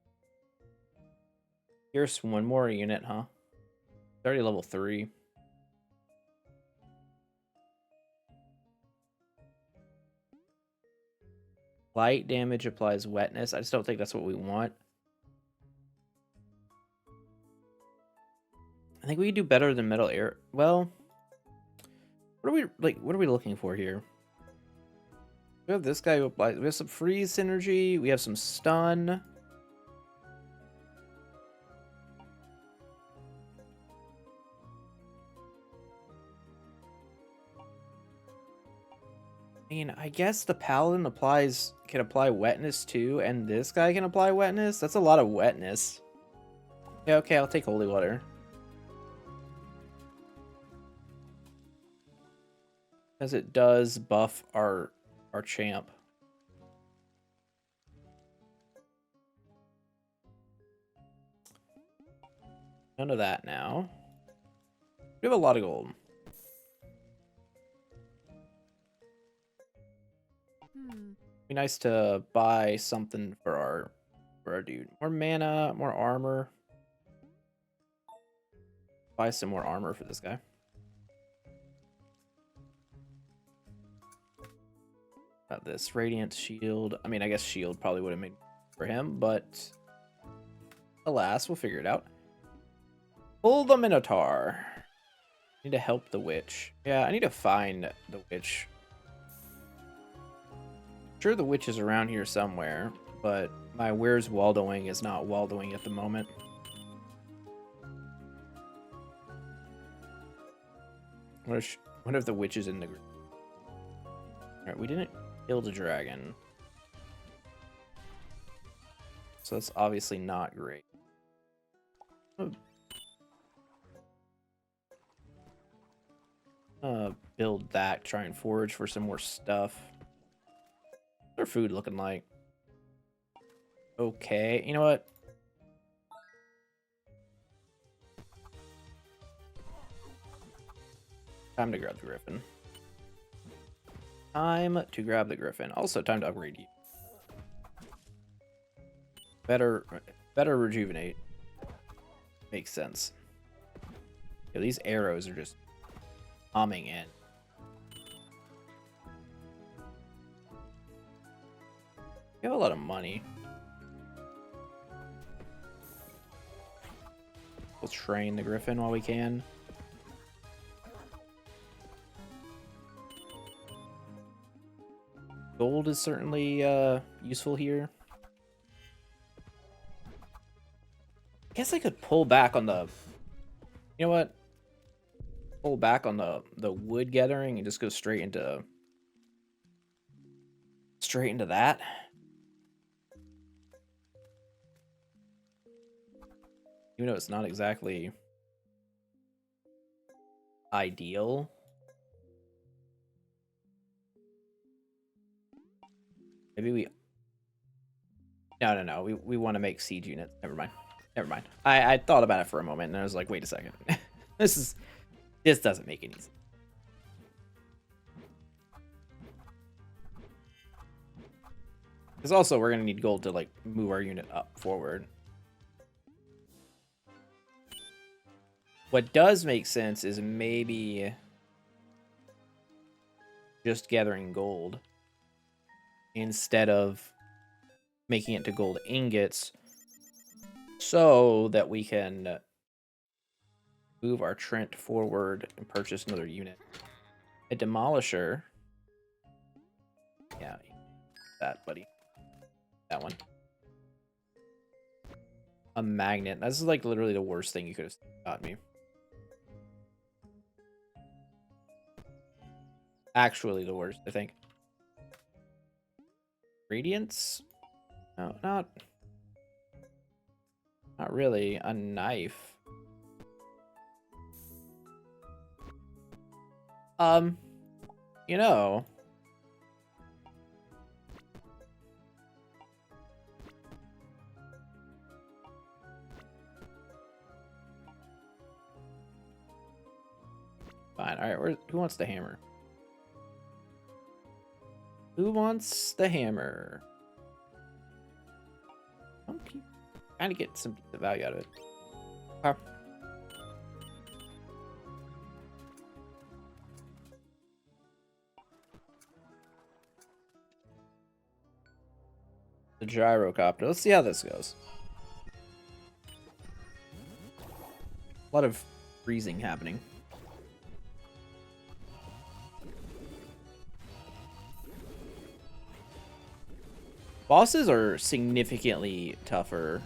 Here's one more unit, huh? It's already level 3. Light damage applies wetness. I just don't think that's what we want. I think we could do better than metal air. Well, what are we looking for here? We have this guy who applies. We have some freeze synergy. We have some stun. I mean, I guess the paladin can apply wetness too, and this guy can apply wetness. That's a lot of wetness. Yeah, okay, I'll take holy water. Because it does buff our champ. None of that now. We have a lot of gold. Be nice to buy something for our dude. More mana, more armor. Buy some more armor for this guy. Got this radiant shield. I mean, I guess shield probably would have made for him, but alas, we'll figure it out. Pull the Minotaur. Need to help the witch. Yeah, I need to find the witch. Sure, the witch is around here somewhere, but my Where's Waldoing is not Waldoing at the moment. What if the witch is in the group? Alright, we didn't kill the dragon. So that's obviously not great. Build that, try and forage for some more stuff. What's our food looking like? Okay, you know what? Time to grab the griffin. Time to grab the griffin. Also, time to upgrade you. Better rejuvenate. Makes sense. Yo, these arrows are just bombing in. We have a lot of money. We'll train the griffin while we can. Gold is certainly useful here. I guess I could pull back on the... You know what? Pull back on the wood gathering and just go straight into that. Even though it's not exactly ideal. Maybe we... No. We want to make siege units. Never mind. I thought about it for a moment and I was like, wait a second. This doesn't make any sense. Because also we're gonna need gold to like move our unit up forward. What does make sense is maybe just gathering gold instead of making it to gold ingots so that we can move our Trent forward and purchase another unit. A demolisher. Yeah, that, buddy. That one. A magnet. This is like literally the worst thing you could have got me. Actually the worst, I think. Radiance? No, not really. A knife. You know. Fine. Alright, who wants the hammer? Who wants the hammer? I'm trying to get some value out of it. Okay. The gyrocopter. Let's see how this goes. A lot of freezing happening. Bosses are significantly tougher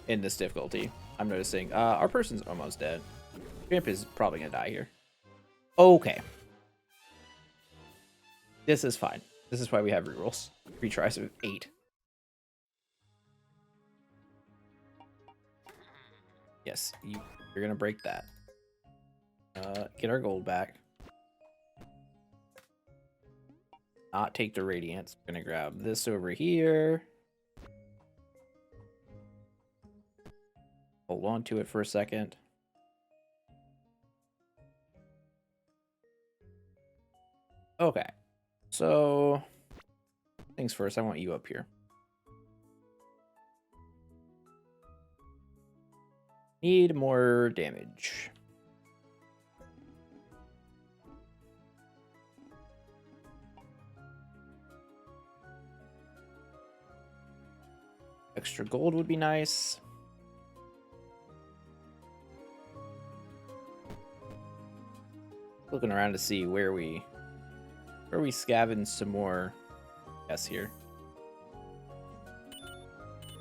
in this difficulty, I'm noticing. Our person's almost dead. Champ is probably gonna die here. Okay. This is fine. This is why we have rerolls. Retries with 8. Yes, you're gonna break that. Get our gold back. Not take the radiance. We're gonna grab this over here. Hold on to it for a second. Okay. So, things first, I want you up here. Need more damage. Extra gold would be nice. Looking around to see where we scavenge some more yes here.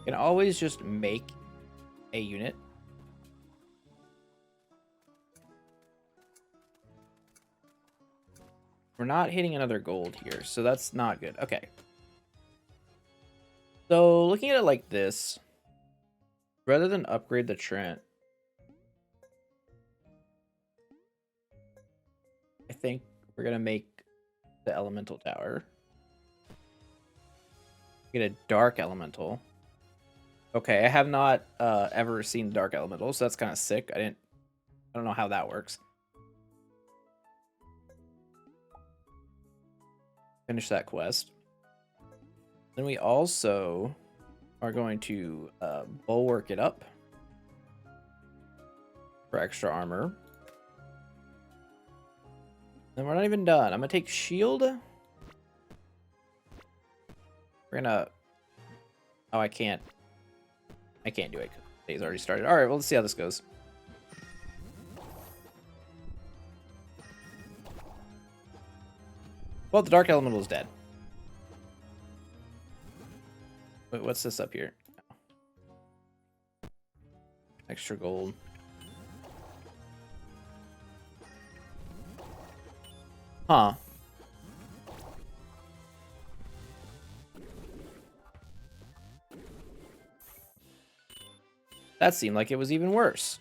Can always just make a unit. We're not hitting another gold here, so that's not good. Okay. So looking at it like this, rather than upgrade the Trent, I think we're gonna make the elemental tower. Get a dark elemental. Okay, I have not ever seen dark elemental, so that's kind of sick. I don't know how that works. Finish that quest. Then we also are going to bulwark it up for extra armor. And we're not even done. I'm gonna take shield. We're gonna. Oh, I can't do it. Day's already started. All right, well, let's see how this goes. Well, the dark elemental is dead. Wait, what's this up here? Extra gold. Huh. That seemed like it was even worse.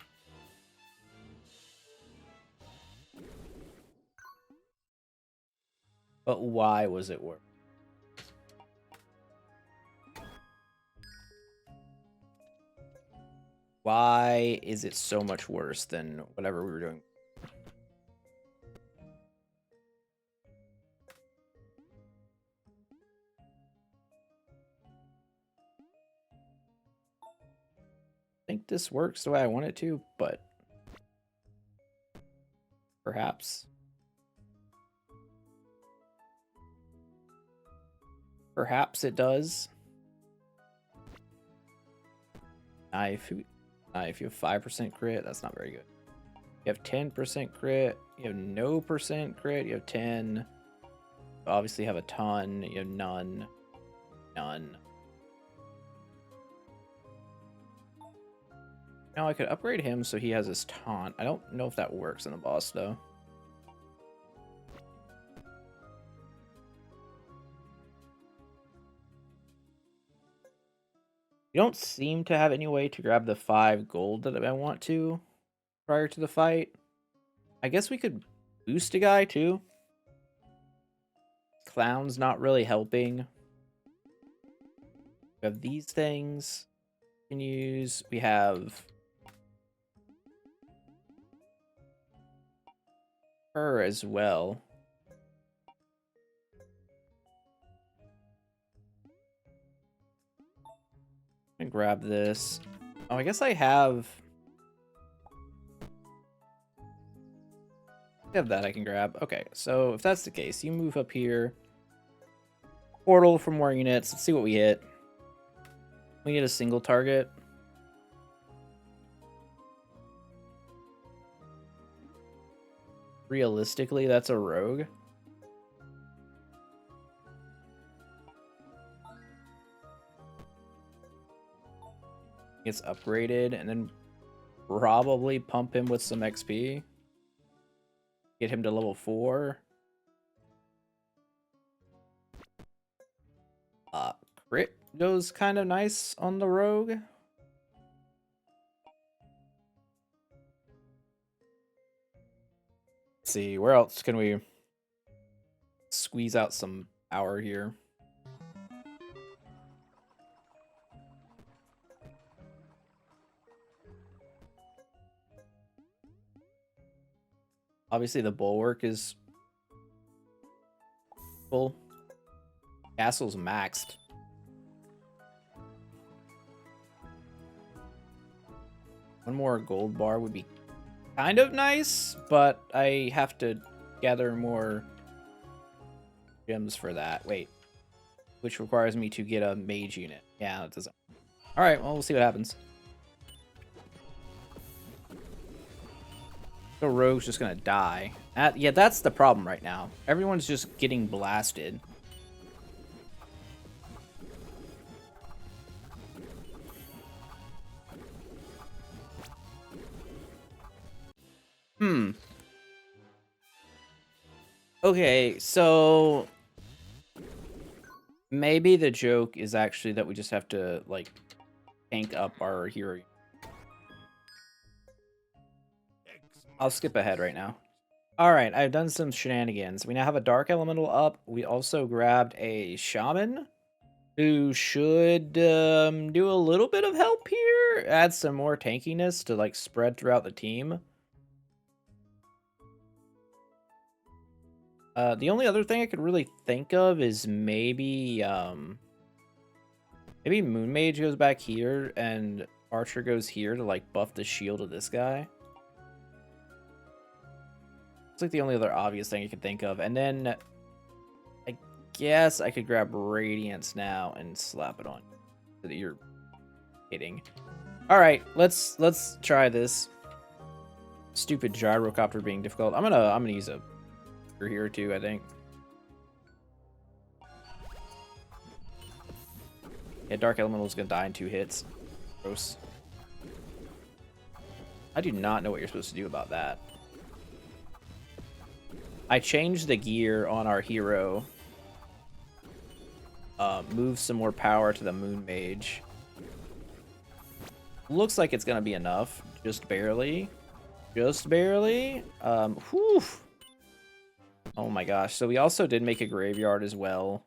But why was it worse? Why is it so much worse than whatever we were doing? I think this works the way I want it to, but perhaps Perhaps it does. Knife. Knife. You have 5% crit. That's not very good. You have 10% crit. You have no percent crit. You have 10. You obviously have a ton. You have none. None. Now I could upgrade him so he has his taunt. I don't know if that works in the boss though. You don't seem to have any way to grab the 5 gold that I want to prior to the fight. I guess we could boost a guy too. Clown's not really helping. We have these things we can use. We have her as well. I'm gonna grab this. Oh, I guess I have that I can grab. Okay, so if that's the case, you move up here. Portal for more units. Let's see what we hit. We get a single target. Realistically, that's a rogue. Gets upgraded and then probably pump him with some XP. Get him to level 4. Crit goes kind of nice on the rogue. Let's see, where else can we squeeze out some power here? Obviously, the bulwark is full. Castle's maxed. One more gold bar would be kind of nice, but I have to gather more gems for that. Wait. Which requires me to get a mage unit. Yeah, that doesn't. Alright, well, we'll see what happens. The rogue's just gonna die. Yeah, that's the problem right now. Everyone's just getting blasted. Okay, so maybe the joke is actually that we just have to, like, tank up our hero. I'll skip ahead right now. Alright, I've done some shenanigans. We now have a Dark Elemental up. We also grabbed a Shaman, who should do a little bit of help here. Add some more tankiness to, like, spread throughout the team. The only other thing I could really think of is maybe maybe Moon Mage goes back here and Archer goes here to, like, buff the shield of this guy. It's like the only other obvious thing I could think of. And then I guess I could grab Radiance now and slap it on so that you're hitting. All right, let's try this. Stupid gyrocopter being difficult. I'm gonna use a here too, I think. Yeah, Dark Elemental is gonna die in 2 hits. Gross. I do not know what you're supposed to do about that. I changed the gear on our hero. Move some more power to the Moon Mage. Looks like it's gonna be enough. Just barely. Just barely. Whew. Oh my gosh. So we also did make a graveyard as well.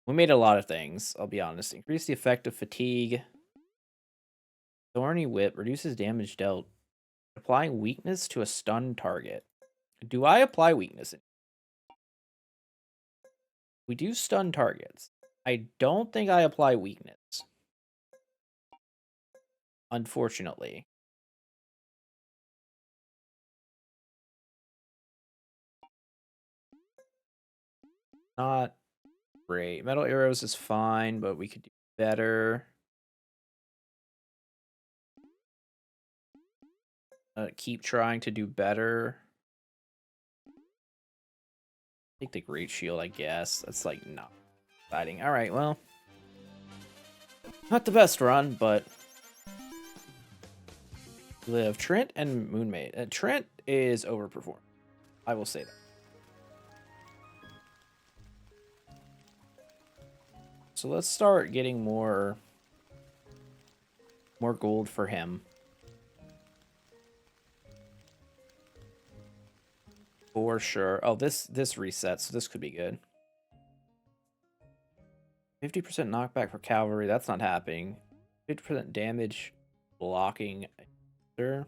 We made a lot of things, I'll be honest. Increase the effect of fatigue. Thorny Whip reduces damage dealt. Applying weakness to a stunned target. Do I apply weakness? We do stun targets. I don't think I apply weakness. Unfortunately. Not great. Metal arrows is fine, but we could do better. Keep trying to do better. Take the great shield, I guess. That's like not exciting. All right, well, not the best run, but we have Trent and Moonmate. Trent is overperformed. I will say that. So let's start getting more gold for him. For sure. Oh, this resets, so this could be good. 50% knockback for cavalry. That's not happening. 50% damage blocking. Sure.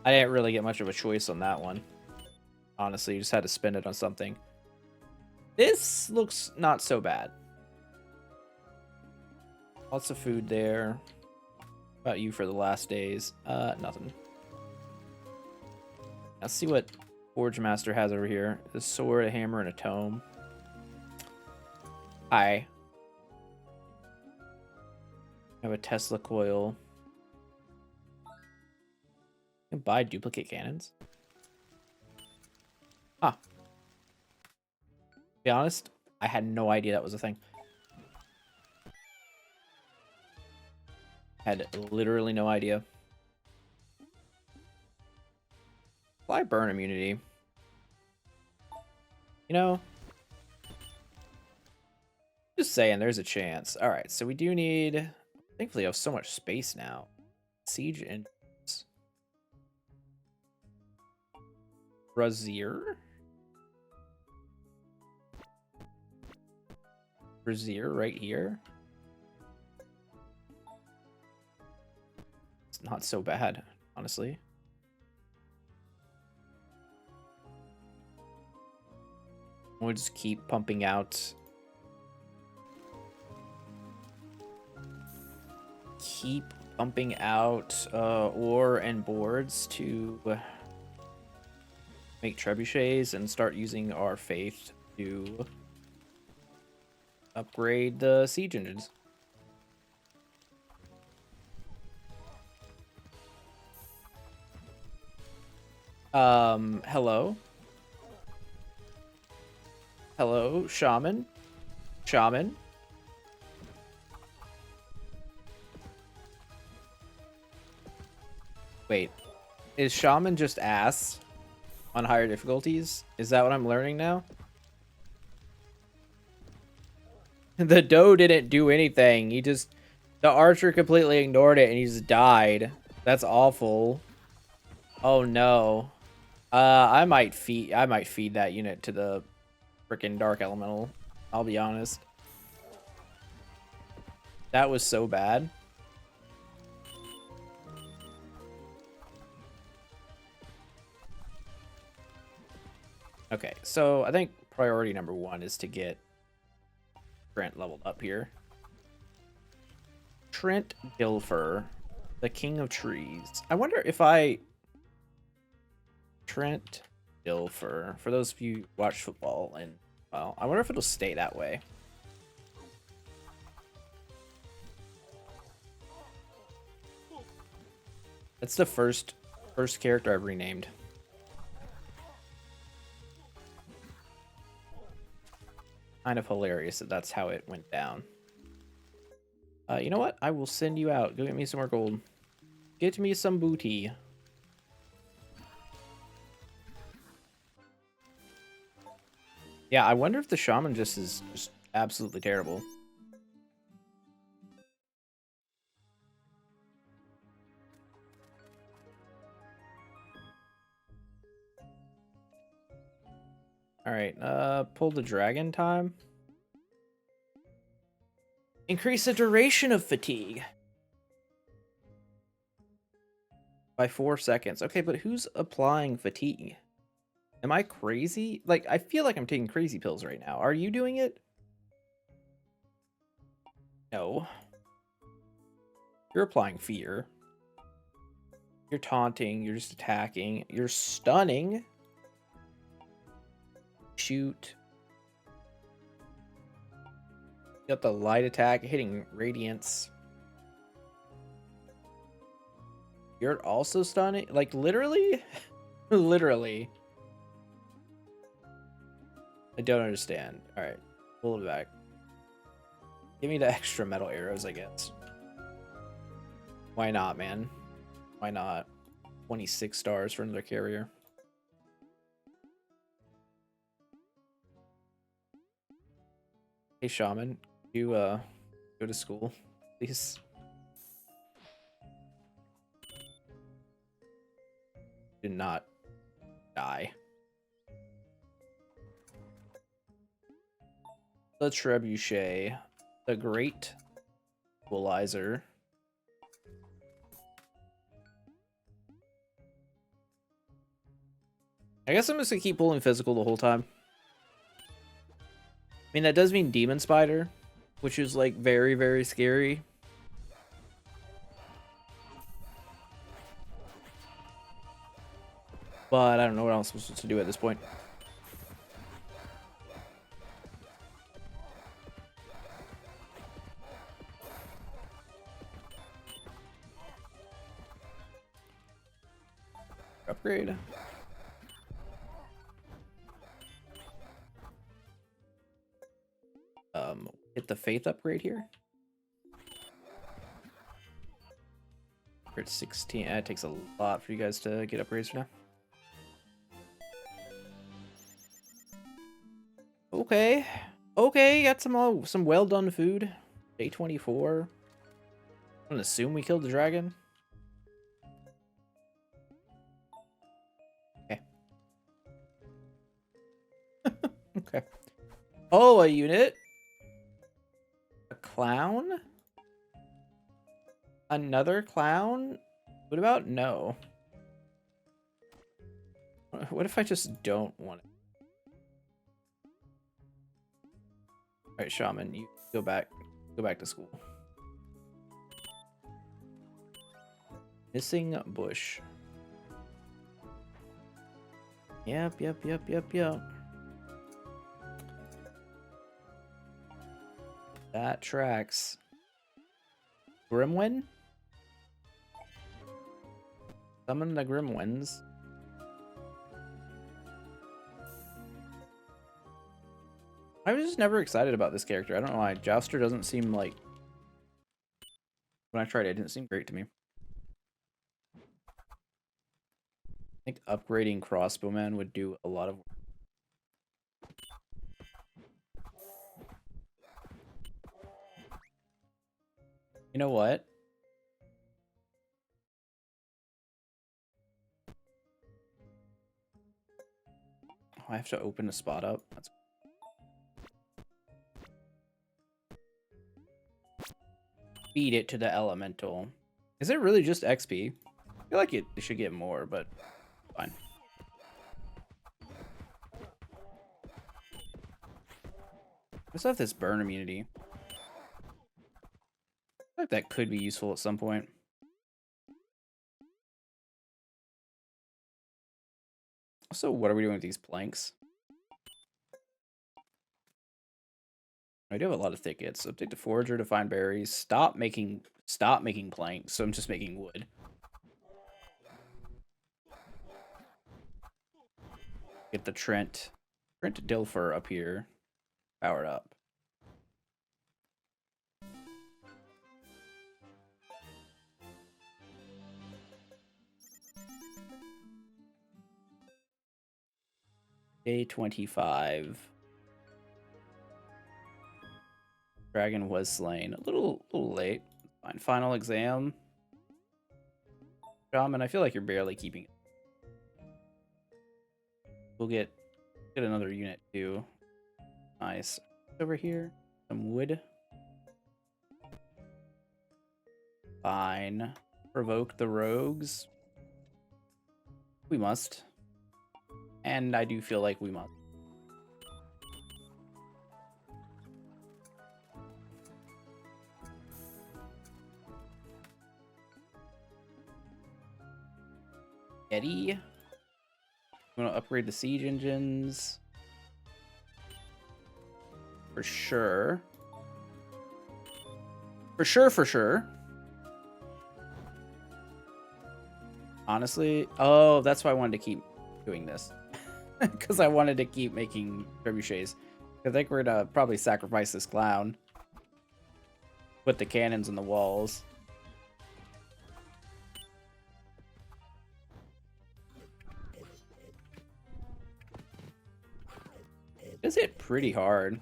I didn't really get much of a choice on that one. Honestly, you just had to spend it on something. This looks not so bad. Lots of food there. About you for the last days. Nothing. Let's see what Forge Master has over here. A sword, a hammer, and a tome. Hi. I have a Tesla coil. You can buy duplicate cannons. Huh. To be honest, I had no idea that was a thing. Had literally no idea. Apply burn immunity. You know, just saying, there's a chance. All right, so we do need. Thankfully, I have so much space now. Siege and Brazier. Brazier right here. It's not so bad, honestly. We'll just keep pumping out. Keep pumping out ore and boards to make trebuchets and start using our faith to upgrade the siege engines. Hello? Hello, shaman? Shaman? Wait, is shaman just ass on higher difficulties? Is that what I'm learning now? The doe didn't do anything. The archer completely ignored it and he just died. That's awful. Oh no. I might feed that unit to the freaking dark elemental. I'll be honest. That was so bad. Okay, so I think priority number 1 is to get Trent leveled up here. Trent Dilfer, the king of trees. I wonder if Trent Dilfer, for those of you who watch football, and well, I wonder if it'll stay that way. That's the first character I've renamed. Kind of hilarious that that's how it went down. You know what? I will send you out. Go get me some more gold. Get me some booty. Yeah, I wonder if the shaman is just absolutely terrible. All right, pull the dragon time. Increase the duration of fatigue by 4 seconds. Okay, but who's applying fatigue? Am I crazy? Like, I feel like I'm taking crazy pills right now. Are you doing it? No. You're applying fear. You're taunting. You're just attacking. You're stunning. Shoot. You got the light attack hitting radiance. You're also stunning? Like, literally? Literally. I don't understand. Alright. Pull it back. Give me the extra metal arrows, I guess. Why not, man? Why not? 26 stars for another carrier. Hey, Shaman. You, go to school, please? Do not die. The Trebuchet. The Great Equalizer. I guess I'm just gonna keep pulling physical the whole time. I mean, that does mean Demon Spider, which is, like, very, very scary. But I don't know what else I'm supposed to do at this point. Upgrade. Hit the Faith upgrade here. We're at 16. It takes a lot for you guys to get upgrades for now. Okay. Okay, got some well done food. Day 24. I'm gonna assume we killed the dragon. Okay. Okay. Oh, a unit. A clown? Another clown? What about no? What if I just don't want it? Alright, Shaman, you go back to school. Missing bush. Yep. That tracks. Grimwin? Summon the Grimwins. I was just never excited about this character. I don't know why. Jouster doesn't seem like... When I tried it, it didn't seem great to me. I think upgrading Crossbowman would do a lot of work. You know what? Oh, I have to open a spot up. That's... Feed it to the elemental. Is it really just XP? I feel like it should get more, but fine. I still have this burn immunity. I feel like that could be useful at some point. Also, what are we doing with these planks? I do have a lot of thickets. So take the forager to find berries. Stop making planks. So I'm just making wood. Get the Trent Dilfer up here. Powered up. Day 25. Dragon was slain. A little late. Fine. Final exam. Shaman, I feel like you're barely keeping it. We'll get another unit too. Nice. Over here. Some wood. Fine. Provoke the rogues. We must. And I do feel like we must. Eddie. I'm gonna upgrade the siege engines. For sure. For sure, for sure. Honestly, oh, that's why I wanted to keep doing this. Because I wanted to keep making trebuchets. I think we're gonna probably sacrifice this clown. Put the cannons on the walls. It's hit pretty hard.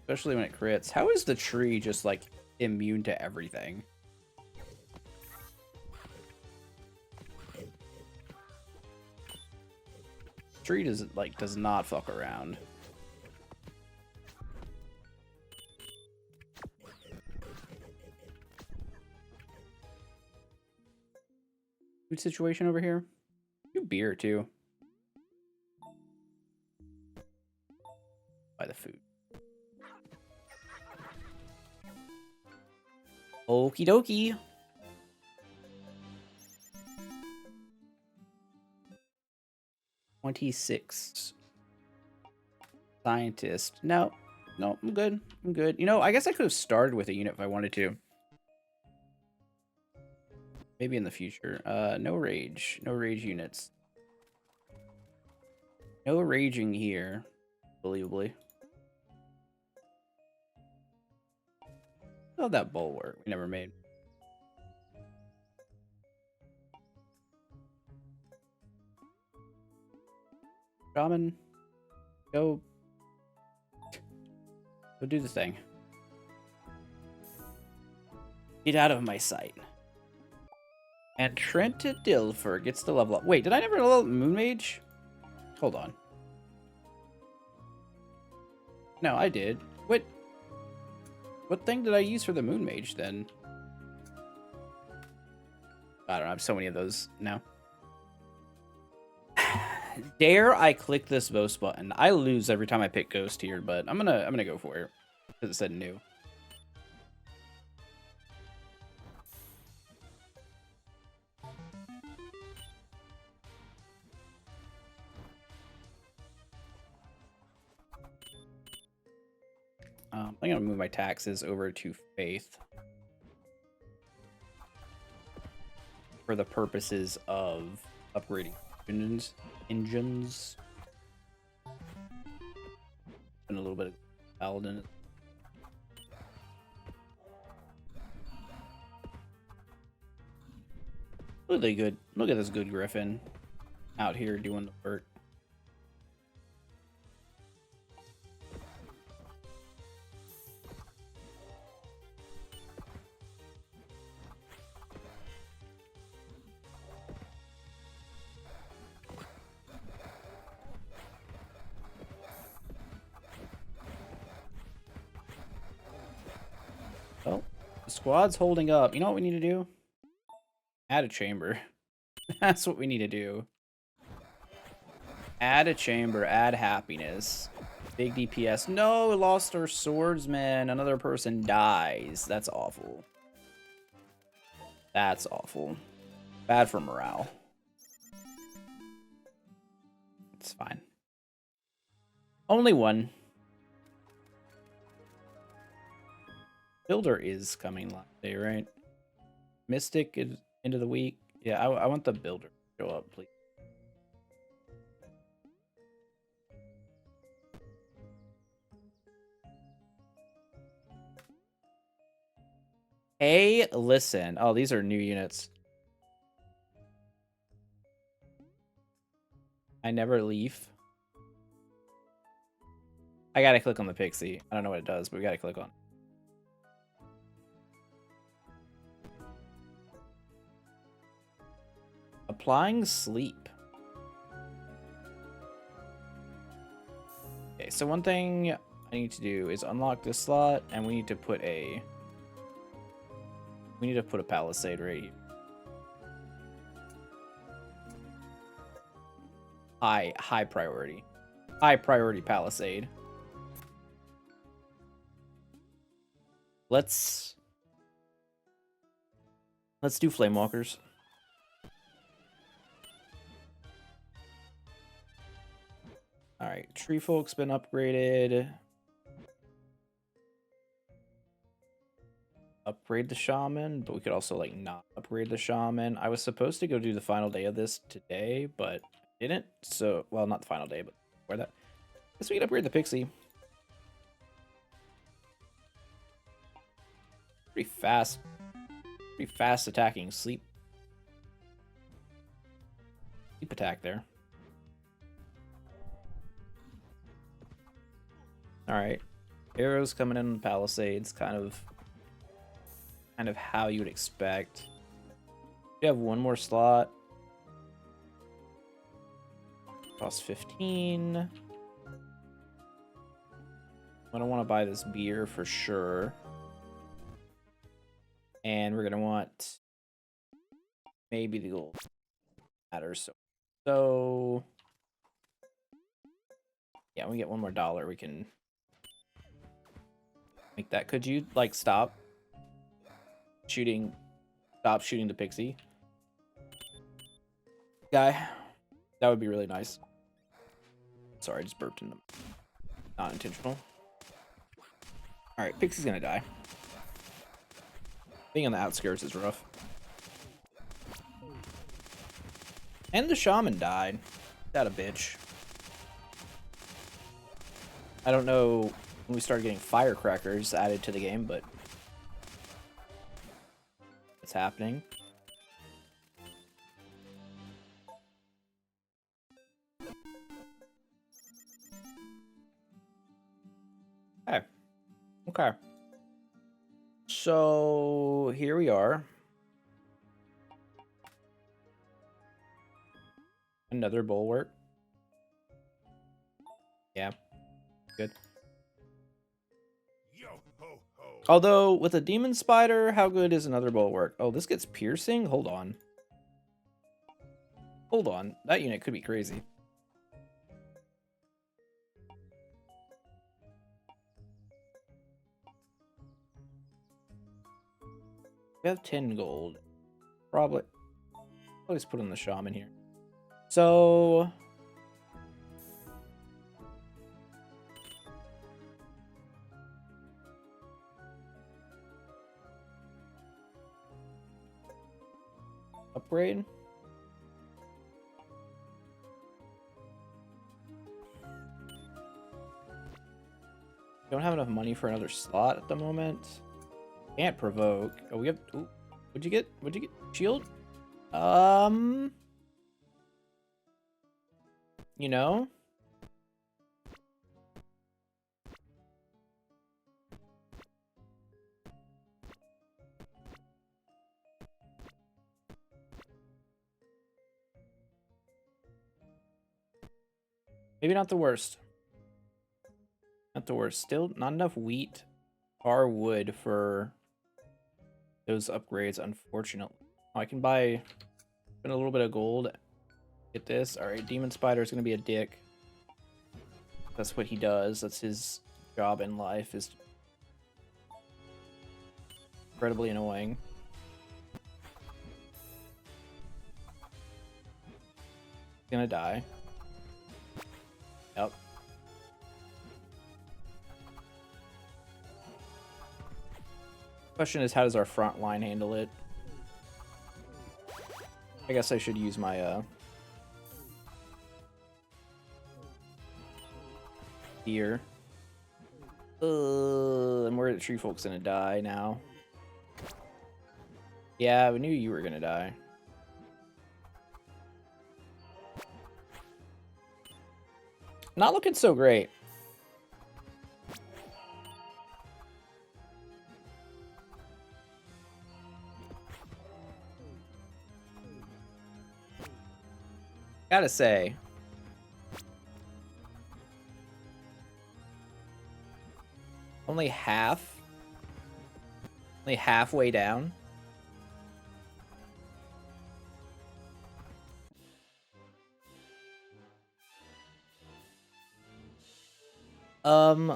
Especially when it crits. How is the tree just, like, immune to everything? Tree does not fuck around. Food situation over here? Do beer too. Buy the food. Okie dokie. $26. Scientist. No, I'm good. I'm good. You know, I guess I could have started with a unit if I wanted to. Maybe in the future. No rage. No rage units. No raging here. Believably. Oh, that bulwark we never made. Shaman, go do the thing. Get out of my sight. And Trent Dilfer gets the level up. Wait, did I never level up Moon Mage? Hold on. No, I did. What thing did I use for the Moon Mage then? I don't know. I have so many of those now. Dare I click this Ghost button? I lose every time I pick Ghost here, but I'm gonna go for it because it said new. I'm gonna move my taxes over to Faith for the purposes of upgrading engines. And a little bit of paladin. Really good. Look at this good griffin out here doing the work. Well, the squad's holding up. You know what we need to do? Add a chamber. That's what we need to do. Add a chamber, add happiness. Big DPS. No, lost our swordsman. Another person dies. That's awful. That's awful. Bad for morale. It's fine. Only one. Builder is coming last day, right? Mystic is into the week. Yeah, I want the builder to show up, please. Hey, listen. Oh, these are new units. I never leave. I gotta click on the pixie. I don't know what it does, but we gotta click on it. Applying sleep. Okay, so one thing I need to do is unlock this slot, and we need to put a palisade right here. High priority. High priority palisade. Let's do Flamewalkers. All right, Tree Folk's been upgraded. Upgrade the Shaman, but we could also like not upgrade the Shaman. I was supposed to go do the final day of this today, but I didn't. So, well, not the final day, but where that. Guess we could upgrade the Pixie. Pretty fast attacking sleep attack there. All right, arrows coming in Palisades, kind of how you would expect. We have one more slot. Cost 15. I don't want to buy this beer for sure. And we're gonna want maybe the gold matters. So yeah, we get one more dollar. We can make that. Could you like stop shooting the Pixie guy? That would be really nice. Sorry, I just burped in them. Not intentional. All right, Pixie's gonna die. Being on the outskirts is rough. And the Shaman died. That a bitch. I don't know when we started getting firecrackers added to the game, but it's happening. Okay. Okay. So here we are. Another bulwark. Yeah. Good. Yo, ho, ho. Although with a demon spider, how good is another bulwark? Oh, this gets piercing? Hold on. Hold on. That unit could be crazy. We have 10 gold. Probably. I'll just put in the shaman here. So upgrade. Don't have enough money for another slot at the moment. Can't provoke. Oh, we have. Ooh, what'd you get? What'd you get? Shield. You know. Maybe not the worst. Not the worst. Still not enough wheat or wood for those upgrades, unfortunately. Oh, I can buy spend a little bit of gold. Get this. Alright, Demon Spider is gonna be a dick. That's what he does. That's his job in life, is incredibly annoying. Gonna die. Yep. Question is, how does our front line handle it? I guess I should use my gear. I'm worried the tree folk's gonna die now. Yeah, we knew you were gonna die. Not looking so great. Gotta say. Only halfway down.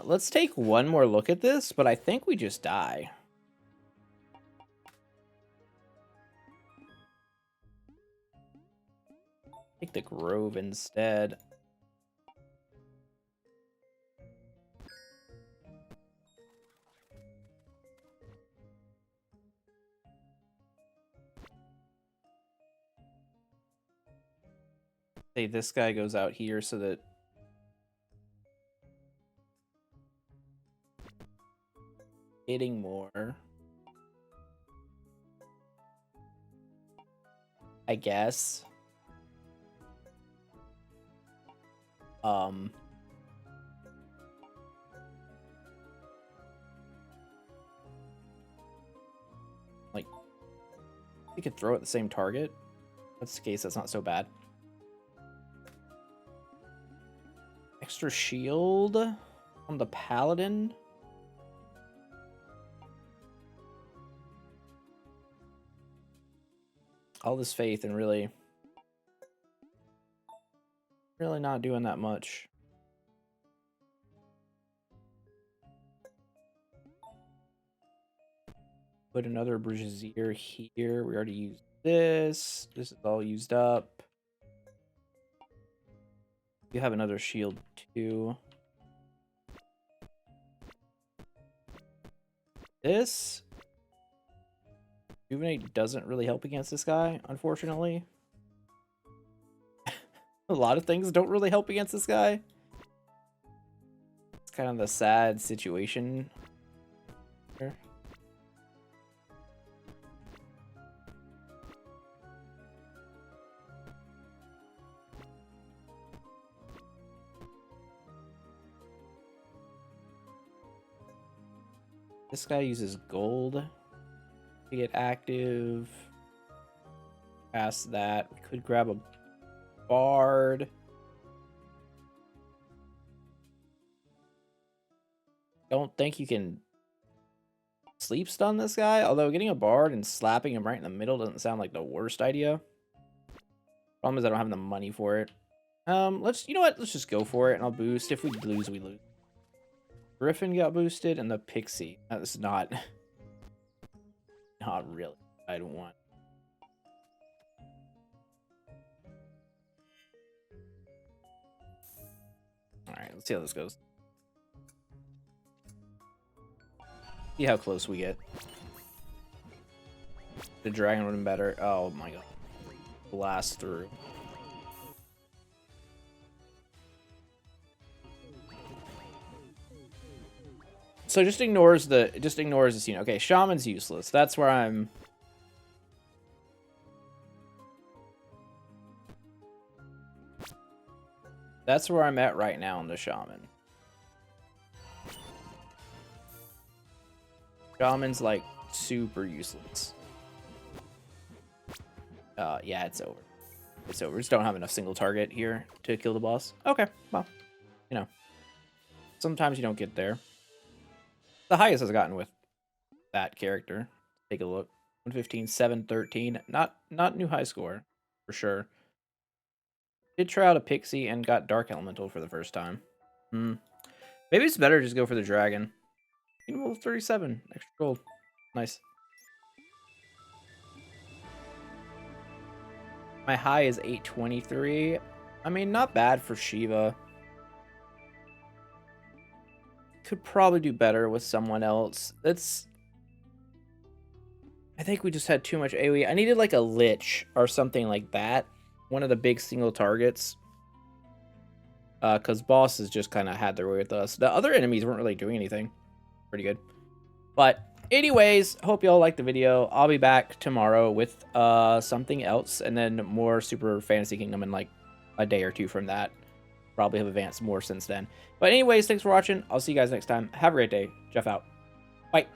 Let's take one more look at this, but I think we just die. Take the Grove instead. Say this guy goes out here so that hitting more. I guess. Like, you could throw at the same target. That's the case, that's not so bad. Extra shield on the paladin. All this faith and really not doing that much. Put another Brazier here. We already used this. This is all used up. You have another shield too. This Rejuvenate doesn't really help against this guy, unfortunately. A lot of things don't really help against this guy. It's kind of the sad situation here. This guy uses gold to get active. Past that, we could grab a bard. Don't think you can sleep stun this guy, although getting a bard and slapping him right in the middle doesn't sound like the worst idea. Problem is I don't have the money for it. You know what? Let's just go for it and I'll boost. If we lose, we lose. Griffin got boosted and the Pixie. That's not really what I'd want. Alright, let's see how this goes. See how close we get. The dragon would have been better. Oh my god. Blast through. So just ignores the scene. Okay, Shaman's useless. That's where I'm. That's where I'm at right now in the Shaman. Shaman's like super useless. Yeah, it's over. It's over. Just don't have enough single target here to kill the boss. Okay, well, you know, sometimes you don't get there. The highest I've gotten with that character. Take a look. 115, 713. Not new high score, for sure. Did try out a Pixie and got Dark Elemental for the first time. Maybe it's better to just go for the dragon. Level 37. Extra gold. Nice. My high is 823. I mean, not bad for Sheeva. Could probably do better with someone else. I think we just had too much AoE. I needed like a Lich or something like that. One of the big single targets. Because bosses just kind of had their way with us. The other enemies weren't really doing anything. Pretty good. But anyways, hope y'all liked the video. I'll be back tomorrow with something else. And then more Super Fantasy Kingdom in like a day or two from that. Probably have advanced more since then. But anyways, thanks for watching. I'll see you guys next time. Have a great day. Jeff out. Bye.